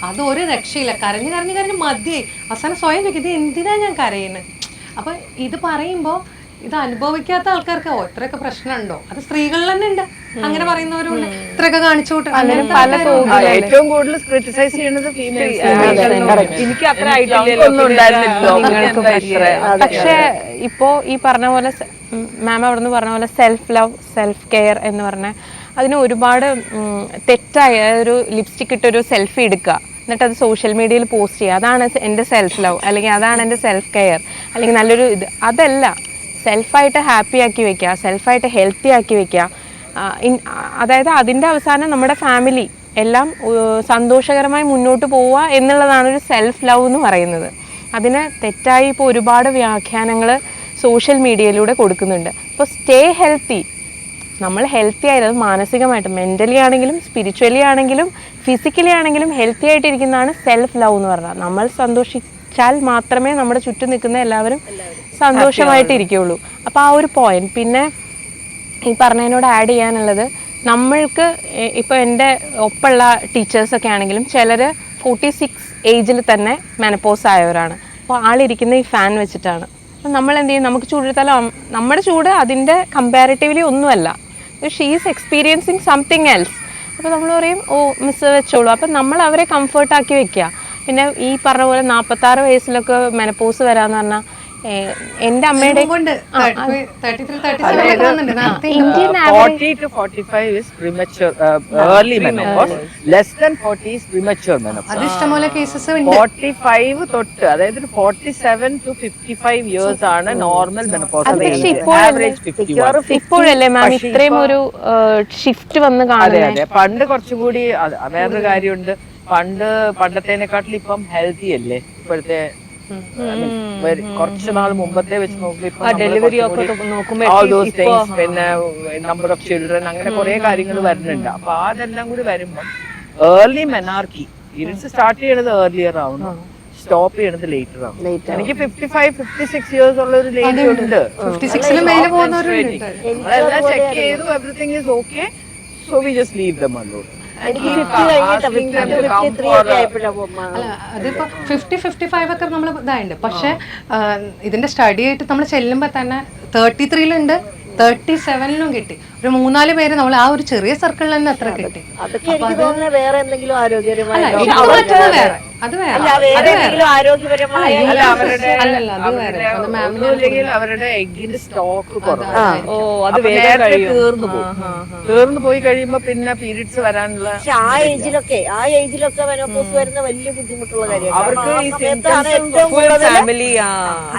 അത് ഒരു രക്ഷയില്ല. കരഞ്ഞ് കരഞ്ഞ് കരഞ്ഞ് മതിയായി. അവസാനം സ്വയം ചോദിക്കും, ഇത് എന്തിനാ ഞാൻ കരയുന്നത്? അപ്പൊ ഇത് പറയുമ്പോൾ ഇത് അനുഭവിക്കാത്ത ആൾക്കാർക്ക് ഇത്രയൊക്കെ പ്രശ്നമുണ്ടോ? അത് സ്ത്രീകളിൽ തന്നെ ഉണ്ട്, അങ്ങനെ പറയുന്നവരുണ്ട്. ഇത്രയൊക്കെ കാണിച്ചു ഏറ്റവും കൂടുതൽ ക്രിട്ടിസൈസ് ചെയ്യുന്നത് എനിക്ക് അത്ര പക്ഷെ ഇപ്പോ ഈ പറഞ്ഞ പോലെ മാം അവിടെ നിന്ന് പറഞ്ഞ പോലെ സെൽഫ് ലവ്, സെൽഫ് കെയർ എന്ന് പറഞ്ഞ അതിന് ഒരുപാട് തെറ്റായ ഒരു ലിപ്സ്റ്റിക് ഇട്ടൊരു സെൽഫി എടുക്കുക, എന്നിട്ട് അത് സോഷ്യൽ മീഡിയയിൽ പോസ്റ്റ് ചെയ്യുക, അതാണ് എൻ്റെ സെൽഫ് ലവ്, അല്ലെങ്കിൽ അതാണ് എൻ്റെ സെൽഫ് കെയർ, അല്ലെങ്കിൽ നല്ലൊരു ഇത്. അതല്ല, സെൽഫായിട്ട് ഹാപ്പി ആക്കി വെക്കുക, സെൽഫായിട്ട് ഹെൽത്തി ആക്കി വെക്കുക. അതായത് അതിൻ്റെ അവസാനം നമ്മുടെ ഫാമിലി എല്ലാം സന്തോഷകരമായി മുന്നോട്ട് പോവുക എന്നുള്ളതാണ് ഒരു സെൽഫ് ലവ് എന്ന് പറയുന്നത്. അതിന് തെറ്റായി ഇപ്പോൾ ഒരുപാട് വ്യാഖ്യാനങ്ങൾ സോഷ്യൽ മീഡിയയിലൂടെ കൊടുക്കുന്നുണ്ട്. ഇപ്പോൾ സ്റ്റേ ഹെൽത്തി, നമ്മൾ ഹെൽത്തി ആയത് മാനസികമായിട്ട്, മെൻ്റലി ആണെങ്കിലും സ്പിരിച്വലി ആണെങ്കിലും ഫിസിക്കലി ആണെങ്കിലും ഹെൽത്തി ആയിട്ടിരിക്കുന്നതാണ് സെൽഫ് ലവ് എന്ന് പറഞ്ഞാൽ. നമ്മൾ സന്തോഷിച്ചാൽ മാത്രമേ നമ്മുടെ ചുറ്റും നിൽക്കുന്ന എല്ലാവരും സന്തോഷമായിട്ടിരിക്കുകയുള്ളൂ. അപ്പോൾ ആ ഒരു പോയിന്റ്. പിന്നെ ഈ പറഞ്ഞതിനോട് ആഡ് ചെയ്യാനുള്ളത്, നമ്മൾക്ക് ഇപ്പോൾ എൻ്റെ ഒപ്പമുള്ള ടീച്ചേഴ്സൊക്കെ ആണെങ്കിലും ചിലർ 46 ഏജിൽ തന്നെ മെനപ്പോസ് ആയവരാണ്. അപ്പോൾ ആളിരിക്കുന്ന ഈ ഫാൻ വെച്ചിട്ടാണ്. അപ്പം നമ്മൾ എന്ത് ചെയ്യും, നമുക്ക് ചൂടെടുത്താലും നമ്മുടെ ചൂട് അതിൻ്റെ കമ്പാരിറ്റീവ്ലി ഒന്നുമല്ല. She is experiencing something else. അപ്പോൾ നമ്മൾ പറയും, ഓ മിസ് വെച്ചോളൂ. അപ്പം നമ്മൾ അവരെ കംഫർട്ടാക്കി വെക്കുക. പിന്നെ ഈ പറഞ്ഞ പോലെ 46 വയസ്സിലൊക്കെ മെനപ്പോസ് വരാമെന്ന് പറഞ്ഞാൽ എന്റെ അമ്മയുടെ Indian 40 to 45 is premature, early menopause. Less than 40 is premature menopause. അത് ഇഷ്ടംപോലെ കേസസ് ഉണ്ട്. 45 തൊട്ട്, അതായത് 47 to 55 years ആണ് നോർമൽ മെനോപോസ്. ഇപ്പോഴല്ലേ മാം ഇത്രയും ഒരു ഷിഫ്റ്റ് വന്ന് കാണുന്നത്? അതെ, പണ്ട് കുറച്ചുകൂടി വേറൊരു കാര്യമുണ്ട്. പണ്ടത്തേനെക്കാട്ടിൽ ഇപ്പം ഹെൽത്തി അല്ലേ ഇപ്പോഴത്തെ. കുറച്ച് നാൾ മുമ്പത്തെ വെച്ച് നോക്കുമ്പോൾ പിന്നെ നമ്പർ ഓഫ് ചിൽഡ്രൻ, അങ്ങനെ കുറെ കാര്യങ്ങൾ വരുന്നുണ്ട്. അപ്പൊ അതെല്ലാം കൂടി വരുമ്പം ഏർലി മെനാർക്കി, പീരിയഡ്സ് സ്റ്റാർട്ട് ചെയ്യണത് ഏർലിയർ ആവുന്നു, സ്റ്റോപ്പ് ചെയ്യണത് ലേറ്റർ ആവും. എനിക്ക് 55-56 ഇയേഴ്സ് ഉള്ള ഒരു ലേഡി ഉണ്ട്. 56-ലും മേലെ പോകുന്നവരുണ്ട്. നമ്മളെല്ലാം ചെക്ക് ചെയ്തു, everything is okay, so we just leave dum alone. അതിപ്പോ 50-55 ഒക്കെ നമ്മൾ ഇതായിട്ടുണ്ട്. പക്ഷെ ഇതിന്റെ സ്റ്റഡി ആയിട്ട് നമ്മൾ ചെല്ലുമ്പോ തന്നെ 33-ലുണ്ട്, 37-ലും കിട്ടി. ഒരു 3-4 പേര് നമ്മൾ ആ ഒരു ചെറിയ സർക്കിളിൽ തന്നെ അത്ര കിട്ടി. അതൊക്കെ എനിക്ക് തോന്നുന്നത് വേറെ എന്തെങ്കിലും ആരോഗ്യപരമായ അല്ല, രോഗം. ഇത് മറ്റേത് വേറെ, അത് വേറെ. അല്ല, വേറെ എന്തെങ്കിലും ആരോഗ്യപരമായ അല്ലല്ല, അത് അവരുടെ വേറെ. അത് മാമിന് ഒന്നുമില്ലെങ്കിൽ അവരുടെ എഗ്ഗിന്റെ സ്റ്റോക്ക് കുറവ്. ഓ അത് അപ്പൊ വേഗം നേരത്തെ കഴിയും. തീർന്നു പോകും. തീർന്നു പോയി കഴിയുമ്പോ പിന്നെ പീരീഡ്സ് വരാനുള്ള പക്ഷെ ആ ഏജിലൊക്കെ മെനോപോസ് വരുന്ന വലിയ ബുദ്ധിമുട്ടുള്ള കാര്യമാണ്. അവർക്ക് കാരണം ഈ ആ സമയത്താണ് symptoms ഏറ്റവും ഫുൾ കൂടുതൽ ഫാമിലി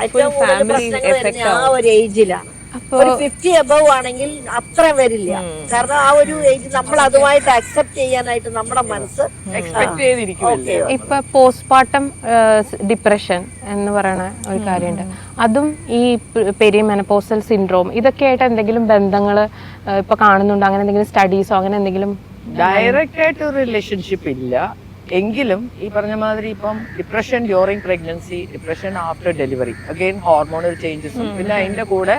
ഏറ്റവും കൂടുതൽ പ്രശ്നങ്ങൾ വരുന്നത് ആ ഒരു ഏജിലാണ്. ഒരു 50 above ആണെങ്കിൽ അത്ര വരില്ല. കാരണം ആ ഒരു ഏജ് നമ്മൾ അതുമായിട്ട് അക്സെപ്റ്റ് ചെയ്യാനായിട്ട് നമ്മുടെ മനസ്സ് എക്സ്പെക്ട് ചെയ്തിരിക്കുമല്ലേ. ഇപ്പൊ പോസ്റ്റ്മോർട്ടം ഡിപ്രഷൻ എന്ന് പറയുന്ന ഒരു കാര്യമുണ്ട്. അതും ഈ പെരിമെനോപോസൽ സിൻഡ്രോം ഇതൊക്കെ ആയിട്ട് എന്തെങ്കിലും ബന്ധങ്ങൾ ഇപ്പൊ കാണുന്നുണ്ടോ? അങ്ങനെ എന്തെങ്കിലും സ്റ്റഡീസോ അങ്ങനെ എന്തെങ്കിലും? ഡയറക്റ്റ് ആയിട്ട് ഒരു റിലേഷൻഷിപ്പ് ഇല്ല. എങ്കിലും ഈ പറഞ്ഞ മാതിരി ഇപ്പം depression during pregnancy, depression after delivery, again hormonal ചേഞ്ചസും പിന്നെ അതിന്റെ കൂടെ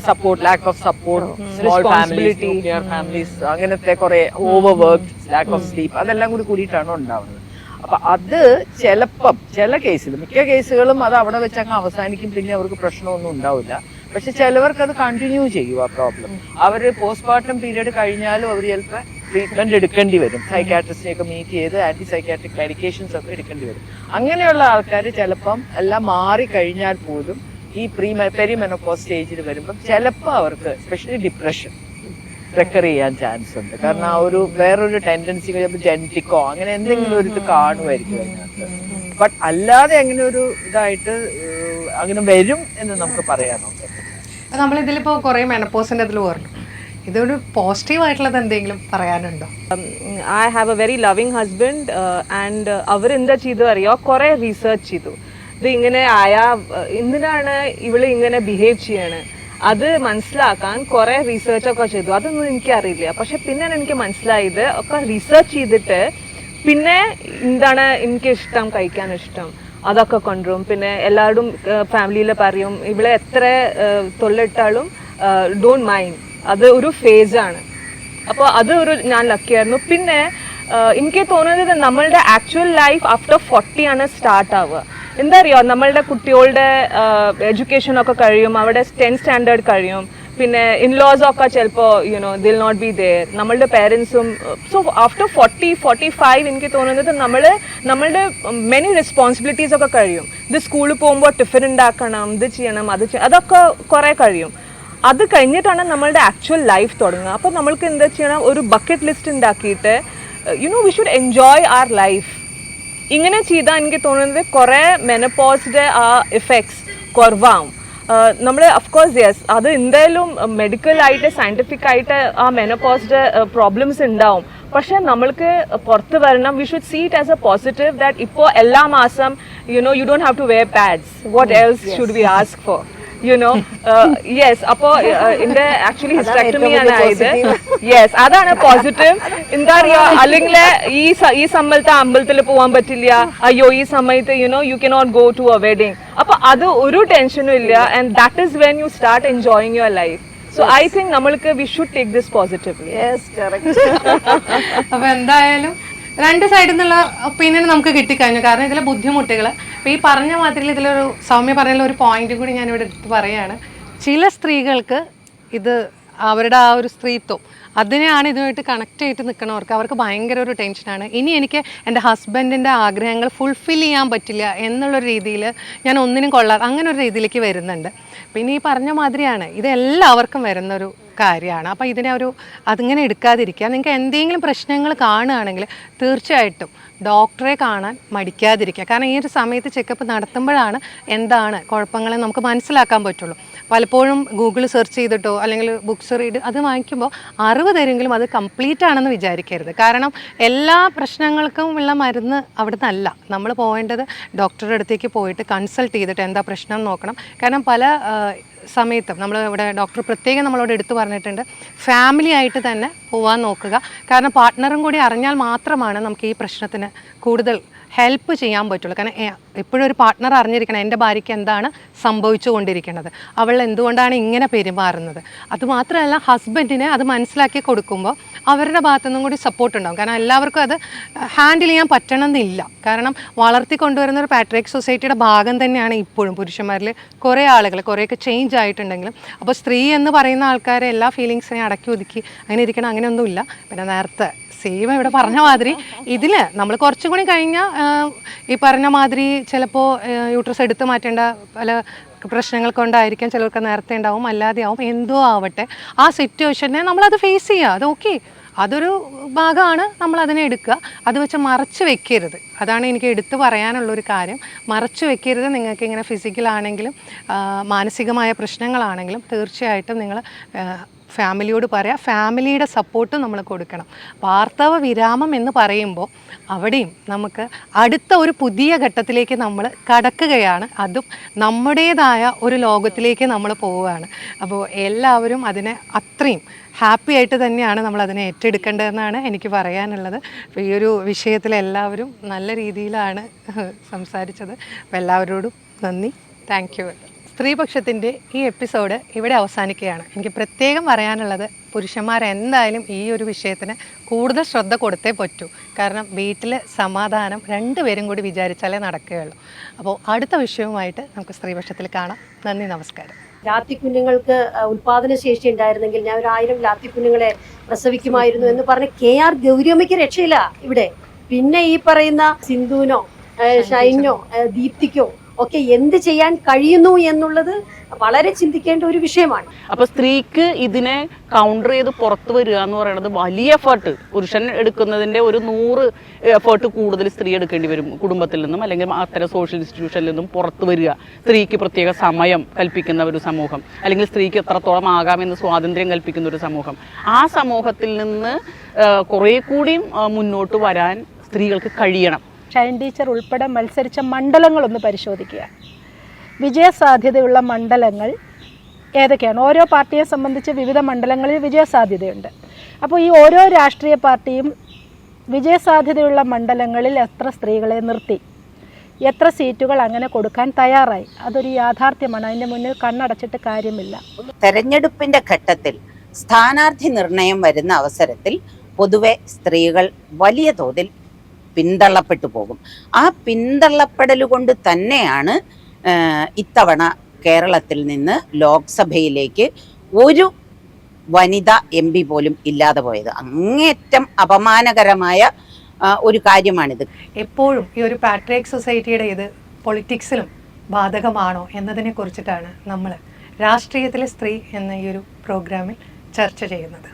support, lack of support, small families, nuclear families, അങ്ങനത്തെ കുറെ over work, lack of sleep, അതെല്ലാം കൂടി കൂടിയിട്ടാണ് ഉണ്ടാവുന്നത്. അപ്പൊ അത് ചിലപ്പം ചില കേസിൽ, മിക്ക കേസുകളും അത് അവിടെ വെച്ച് അങ്ങ് അവസാനിക്കും, പിന്നെ അവർക്ക് പ്രശ്നമൊന്നും ഉണ്ടാവില്ല. പക്ഷെ ചിലവർക്ക് അത് കണ്ടിന്യൂ ചെയ്യും ആ പ്രോബ്ലം. അവര് പോസ്റ്റ്മോർട്ടം പീരീഡ് കഴിഞ്ഞാലും അവർ ചിലപ്പോൾ ട്രീറ്റ്മെന്റ് എടുക്കേണ്ടി വരും. സൈക്കാട്രിസ്റ്റിനെ ഒക്കെ മീറ്റ് ചെയ്ത് ആന്റി സൈക്കാട്രിക് മെഡിക്കേഷൻസ് ഒക്കെ എടുക്കേണ്ടി വരും. അങ്ങനെയുള്ള ആൾക്കാർ ചിലപ്പം എല്ലാം മാറി കഴിഞ്ഞാൽ പോലും ഈ പെരിമെനോപോസ് സ്റ്റേജിൽ വരുമ്പം ചിലപ്പോൾ അവർക്ക് എസ്പെഷ്യലി ഡിപ്രഷൻ റെക്കർ ചെയ്യാൻ ചാൻസ് ഉണ്ട്. കാരണം ആ ഒരു വേറൊരു ടെൻഡൻസി ജെനറ്റിക്കോ അങ്ങനെ എന്തെങ്കിലും ഒരു ഇത് കാണുമായിരിക്കും അതിനകത്ത്. ബട്ട് അല്ലാതെ അങ്ങനെ ഒരു ഇതായിട്ട് അങ്ങനെ വരും എന്ന് നമുക്ക് പറയാനോ. നമ്മൾ ഇതിലിപ്പോ കുറെ മെനപ്പോസിന്റെ ഇതിൽ പറഞ്ഞു. ഇതൊരു പോസിറ്റീവ് ആയിട്ടുള്ളത് എന്തെങ്കിലും പറയാനുണ്ടോ? I have A very loving husband and അവരെന്താ ചെയ്തു അറിയോ, കുറെ റീസെർച്ച് ചെയ്തു. ഇത് ഇങ്ങനെ ആയാ എന്തിനാണ് ഇവള് ഇങ്ങനെ ബിഹേവ് ചെയ്യണേ അത് മനസ്സിലാക്കാൻ കുറെ റീസെർച്ച് ഒക്കെ ചെയ്തു. അതൊന്നും എനിക്കറിയില്ല. പക്ഷെ പിന്നെ എനിക്ക് മനസ്സിലായത് ഒക്കെ റീസെർച്ച് ചെയ്തിട്ട് പിന്നെ എന്താണ് എനിക്ക് ഇഷ്ടം, കഴിക്കാൻ ഇഷ്ടം, അതൊക്കെ കൊണ്ടുവരും. പിന്നെ എല്ലാവരും ഫാമിലിയിൽ പറയും ഇവളെ എത്ര തൊല്ലിട്ടാലും ഡോണ്ട് മൈൻഡ്, അത് ഒരു ഫേസാണ്. അപ്പോൾ അത് ഒരു ഞാൻ ലക്കിയായിരുന്നു. പിന്നെ എനിക്ക് തോന്നുന്നത് നമ്മളുടെ ആക്ച്വൽ ലൈഫ് ആഫ്റ്റർ 40 ആണ് സ്റ്റാർട്ട് ആവുക. എന്താ അറിയോ, നമ്മളുടെ കുട്ടികളുടെ എഡ്യൂക്കേഷൻ ഒക്കെ കഴിയും, അവിടെ 10th സ്റ്റാൻഡേർഡ് കഴിയും, പിന്നെ ഇൻലോസ് ഒക്കെ ചിലപ്പോൾ ദിൽ നോട്ട് ബി ദെയർ, നമ്മളുടെ പേരൻസും. സോ ആഫ്റ്റർ 40-45 എനിക്ക് തോന്നുന്നത് നമ്മളുടെ മെനി റെസ്പോൺസിബിലിറ്റീസ് ഒക്കെ കഴിയും. ഇത് സ്കൂളിൽ പോകുമ്പോൾ ടിഫിൻ ഉണ്ടാക്കണം, ഇത് ചെയ്യണം, അത് അതൊക്കെ കുറേ കഴിയും. അത് കഴിഞ്ഞിട്ടാണ് നമ്മളുടെ ആക്ച്വൽ ലൈഫ് തുടങ്ങുക. അപ്പോൾ നമ്മൾക്ക് എന്താ ചെയ്യണം, ഒരു ബക്കറ്റ് ലിസ്റ്റ് ഉണ്ടാക്കിയിട്ട് we should enjoy our life. ഇങ്ങനെ ചെയ്താൽ എനിക്ക് തോന്നുന്നത് കുറേ മെനപ്പോസിൻ്റെ ആ ഇഫക്ട്സ് കുറവാകും. നമ്മൾ അഫ്കോഴ്സ് യെസ്, അത് എന്തായാലും മെഡിക്കലായിട്ട് സയൻറ്റിഫിക്കായിട്ട് ആ മെനപ്പോസിൻ്റെ പ്രോബ്ലംസ് ഉണ്ടാവും. പക്ഷെ നമ്മൾക്ക് പുറത്ത് വരണം. We should see it as a positive that ഇപ്പോൾ എല്ലാ മാസം you don't have to wear pads, what else should we ask for yes. അപ്പോ എന്റെ ആക്ച്വലി ഹിസ്റ്റക്ടമി ആണ് ആയത്. യെസ്, അതാണ് പോസിറ്റീവ്. എന്താ അറിയാ, അല്ലെങ്കിൽ ഈ സമയത്ത് അമ്പലത്തിൽ പോകാൻ പറ്റില്ല, അയ്യോ ഈ സമയത്ത് you cannot go to a wedding. അപ്പൊ അത് ഒരു ടെൻഷനും ഇല്ല. And that is when you start enjoying your life. So I think നമ്മൾക്ക് we should take this positively. അപ്പൊ എന്തായാലും രണ്ട് സൈഡിൽ നിന്നുള്ള ഒപ്പീനിയൻ നമുക്ക് കിട്ടിക്കഴിഞ്ഞു. കാരണം ഇതിലെ ബുദ്ധിമുട്ടുകൾ ഇപ്പം ഈ പറഞ്ഞ മാതിരി ഇതിലൊരു സൗമ്യ പറഞ്ഞ ഒരു പോയിന്റ് കൂടി ഞാനിവിടെ എടുത്ത് പറയുകയാണ്. ചില സ്ത്രീകൾക്ക് ഇത് അവരുടെ ആ ഒരു സ്ത്രീത്വം അതിനെയാണ് ഇതുമായിട്ട് കണക്ട് ചെയ്തിട്ട് നിൽക്കണവർക്ക് അവർക്ക് ഭയങ്കര ഒരു ടെൻഷനാണ്. ഇനി എനിക്ക് എൻ്റെ ഹസ്ബൻഡിൻ്റെ ആഗ്രഹങ്ങൾ ഫുൾഫിൽ ചെയ്യാൻ പറ്റില്ല എന്നുള്ളൊരു രീതിയിൽ ഞാൻ ഒന്നിനും കൊള്ളാതെ അങ്ങനെ ഒരു രീതിയിലേക്ക് വരുന്നുണ്ട്. പിന്നെ ഈ പറഞ്ഞ മാതിരിയാണ് ഇതെല്ലാവർക്കും വരുന്നൊരു കാര്യമാണ്. അപ്പോൾ ഇതിനെ അതിങ്ങനെ എടുക്കാതിരിക്കുക. നിങ്ങൾക്ക് എന്തെങ്കിലും പ്രശ്നങ്ങൾ കാണുകയാണെങ്കിൽ തീർച്ചയായിട്ടും ഡോക്ടറെ കാണാൻ മടിക്കാതിരിക്കുക. കാരണം ഈ ഒരു സമയത്ത് ചെക്കപ്പ് നടത്തുമ്പോഴാണ് എന്താണ് കുഴപ്പങ്ങളെന്ന് നമുക്ക് മനസ്സിലാക്കാൻ പറ്റുള്ളൂ. പലപ്പോഴും ഗൂഗിൾ സെർച്ച് ചെയ്തിട്ടോ അല്ലെങ്കിൽ ബുക്സ് റീഡ് അത് വാങ്ങിക്കുമ്പോൾ അറിവ് തരുമെങ്കിലും അത് കംപ്ലീറ്റ് ആണെന്ന് വിചാരിക്കരുത്. കാരണം എല്ലാ പ്രശ്നങ്ങൾക്കും ഉള്ള മരുന്ന് അവിടെ നിന്നല്ല. നമ്മൾ പോകേണ്ടത് ഡോക്ടറുടെ അടുത്തേക്ക് പോയിട്ട് കൺസൾട്ട് ചെയ്തിട്ട് എന്താ പ്രശ്നം നോക്കണം. കാരണം പല സമയത്തും നമ്മൾ ഇവിടെ ഡോക്ടർ പ്രത്യേകം നമ്മളോട് എടുത്തു പറഞ്ഞിട്ടുണ്ട്, ഫാമിലി ആയിട്ട് തന്നെ പോകാൻ നോക്കുക. കാരണം പാർട്ട്ണറും കൂടി അറിഞ്ഞാൽ മാത്രമാണ് നമുക്ക് ഈ പ്രശ്നത്തിന് കൂടുതൽ ഹെൽപ്പ് ചെയ്യാൻ പറ്റുള്ളൂ. കാരണം എപ്പോഴും ഒരു പാർട്ട്ണർ അറിഞ്ഞിരിക്കണം എൻ്റെ ഭാര്യയ്ക്ക് എന്താണ് സംഭവിച്ചു കൊണ്ടിരിക്കുന്നത്, അവൾ എന്തുകൊണ്ടാണ് ഇങ്ങനെ പെരുമാറുന്നത്. അതുമാത്രമല്ല ഹസ്ബൻഡിനെ അത് മനസ്സിലാക്കി കൊടുക്കുമ്പോൾ അവരുടെ ഭാഗത്തുനിന്നും കൂടി സപ്പോർട്ട് ഉണ്ടാകും. കാരണം എല്ലാവർക്കും അത് ഹാൻഡിൽ ചെയ്യാൻ പറ്റണമെന്നില്ല. കാരണം വളർത്തിക്കൊണ്ടുവരുന്ന ഒരു പാട്രിയാർക്കി സൊസൈറ്റിയുടെ ഭാഗം തന്നെയാണ് ഇപ്പോഴും പുരുഷന്മാരിൽ കുറേ ആളുകൾ കുറേയൊക്കെ ചേഞ്ച് ആയിട്ടുണ്ടെങ്കിലും. അപ്പോൾ സ്ത്രീ എന്ന് പറയുന്ന ആൾക്കാരെ എല്ലാ ഫീലിങ്സിനെയും അടക്കി ഒതുക്കി അങ്ങനെ ഇരിക്കണം അങ്ങനെയൊന്നുമില്ല. പിന്നെ നേരത്തെ സേവ ഇവിടെ പറഞ്ഞ മാതിരി ഇതിൽ നമ്മൾ കുറച്ചും കൂടി കഴിഞ്ഞാൽ ഈ പറഞ്ഞ മാതിരി ചിലപ്പോൾ യൂട്രസ് എടുത്ത് മാറ്റേണ്ട പല പ്രശ്നങ്ങൾ കൊണ്ടായിരിക്കാം, ചിലർക്ക് നേരത്തെ ഉണ്ടാവും, അല്ലാതെ ആവും, എന്തോ ആവട്ടെ ആ സിറ്റുവേഷനെ നമ്മളത് ഫേസ് ചെയ്യുക. അത് ഓക്കെ, അതൊരു ഭാഗമാണ്, നമ്മൾ അതിനെ എടുക്കുക. അത് വെച്ച് മറച്ചു വെക്കരുത്. അതാണ് എനിക്ക് എടുത്തു പറയാനുള്ളൊരു കാര്യം. മറച്ചു വെക്കരുത്. നിങ്ങൾക്ക് ഇങ്ങനെ ഫിസിക്കലാണെങ്കിലും മാനസികമായ പ്രശ്നങ്ങളാണെങ്കിലും തീർച്ചയായിട്ടും നിങ്ങൾ ഫാമിലിയോട് പറയാം. ഫാമിലിയുടെ സപ്പോർട്ടും നമ്മൾ കൊടുക്കണം. വാർത്തവ വിരാമം എന്ന് പറയുമ്പോൾ അവിടെയും നമുക്ക് അടുത്ത ഒരു പുതിയ ഘട്ടത്തിലേക്ക് നമ്മൾ കടക്കുകയാണ്. അതും നമ്മുടേതായ ഒരു ലോകത്തിലേക്ക് നമ്മൾ പോവുകയാണ്. അപ്പോൾ എല്ലാവരും അതിനെ അത്രയും ഹാപ്പി ആയിട്ട് തന്നെയാണ് നമ്മൾ അതിനെ ഏറ്റെടുക്കേണ്ടതെന്നാണ് എനിക്ക് പറയാനുള്ളത്. അപ്പോൾ ഈ ഒരു വിഷയത്തിൽ എല്ലാവരും നല്ല രീതിയിലാണ് സംസാരിച്ചത്. അപ്പോൾ എല്ലാവരോടും നന്ദി. Thank you. സ്ത്രീപക്ഷത്തിൻ്റെ ഈ എപ്പിസോഡ് ഇവിടെ അവസാനിക്കുകയാണ്. എനിക്ക് പ്രത്യേകം പറയാനുള്ളത്, പുരുഷന്മാരെന്തായാലും ഈ ഒരു വിഷയത്തിന് കൂടുതൽ ശ്രദ്ധ കൊടുത്തേ പറ്റൂ. കാരണം വീട്ടിൽ സമാധാനം രണ്ടുപേരും കൂടി വിചാരിച്ചാലേ നടക്കുകയുള്ളൂ. അപ്പോൾ അടുത്ത വിഷയവുമായിട്ട് നമുക്ക് സ്ത്രീപക്ഷത്തിൽ കാണാം. നന്ദി, നമസ്കാരം. ലാത്തി കുഞ്ഞുങ്ങൾക്ക് ഉൽപാദന ശേഷി ഉണ്ടായിരുന്നെങ്കിൽ ഞാൻ 1000 ലാത്തി കുഞ്ഞുങ്ങളെ പ്രസവിക്കുമായിരുന്നു എന്ന് പറഞ്ഞ് KR ഗൗരിയമ്മയ്ക്ക് രക്ഷയില്ല ഇവിടെ. പിന്നെ ഈ പറയുന്ന സിന്ധുവിനോ ഷൈനോ ദീപ്തിക്കോ ഒക്കെ എന്ത് ചെയ്യാൻ കഴിയുന്നു എന്നുള്ളത് വളരെ ചിന്തിക്കേണ്ട ഒരു വിഷയമാണ്. അപ്പൊ സ്ത്രീക്ക് ഇതിനെ കൗണ്ടർ ചെയ്ത് പുറത്തു വരിക എന്ന് പറയുന്നത് വലിയ എഫേർട്ട്. പുരുഷൻ എടുക്കുന്നതിന്റെ ഒരു 100 എഫേർട്ട് കൂടുതൽ സ്ത്രീ എടുക്കേണ്ടി വരും. കുടുംബത്തിൽ നിന്നും അല്ലെങ്കിൽ അത്തരം സോഷ്യൽ ഇൻസ്റ്റിറ്റ്യൂഷനിൽ നിന്നും പുറത്തു വരിക, സ്ത്രീക്ക് പ്രത്യേക സമയം കൽപ്പിക്കുന്ന ഒരു സമൂഹം, അല്ലെങ്കിൽ സ്ത്രീക്ക് എത്രത്തോളം ആകാമെന്ന് സ്വാതന്ത്ര്യം കൽപ്പിക്കുന്ന ഒരു സമൂഹം, ആ സമൂഹത്തിൽ നിന്ന് കുറെ കൂടി മുന്നോട്ട് വരാൻ സ്ത്രീകൾക്ക് കഴിയണം. ഷൈൻ ടീച്ചർ ഉൾപ്പെടെ മത്സരിച്ച മണ്ഡലങ്ങളൊന്ന് പരിശോധിക്കുക. വിജയസാധ്യതയുള്ള മണ്ഡലങ്ങൾ ഏതൊക്കെയാണ്? ഓരോ പാർട്ടിയെ സംബന്ധിച്ച് വിവിധ മണ്ഡലങ്ങളിൽ വിജയസാധ്യതയുണ്ട്. അപ്പോൾ ഈ ഓരോ രാഷ്ട്രീയ പാർട്ടിയും വിജയസാധ്യതയുള്ള മണ്ഡലങ്ങളിൽ എത്ര സ്ത്രീകളെ നിർത്തി, എത്ര സീറ്റുകൾ അങ്ങനെ കൊടുക്കാൻ തയ്യാറായി, അതൊരു യാഥാർത്ഥ്യമാണ്. അതിൻ്റെ മുന്നിൽ കണ്ണടച്ചിട്ട് കാര്യമില്ല. തെരഞ്ഞെടുപ്പിന്റെ ഘട്ടത്തിൽ സ്ഥാനാർത്ഥി നിർണയം വരുന്ന അവസരത്തിൽ പൊതുവെ സ്ത്രീകൾ വലിയ തോതിൽ പിന്തള്ളപ്പെട്ടു പോകും. ആ പിന്തള്ളപ്പെടൽ കൊണ്ട് തന്നെയാണ് ഇത്തവണ കേരളത്തിൽ നിന്ന് ലോക്സഭയിലേക്ക് ഒരു വനിതാ MP പോലും ഇല്ലാതെ പോയത്. അങ്ങേറ്റം അപമാനകരമായ ഒരു കാര്യമാണിത്. എപ്പോഴും ഈ ഒരു പാട്രിയാർക്കി സൊസൈറ്റിയുടെ ഇത് പൊളിറ്റിക്സിലും ബാധകമാണോ എന്നതിനെ കുറിച്ചിട്ടാണ് നമ്മൾ രാഷ്ട്രീയത്തിലെ സ്ത്രീ എന്ന ഈ ഒരു പ്രോഗ്രാമിൽ ചർച്ച ചെയ്യുന്നത്.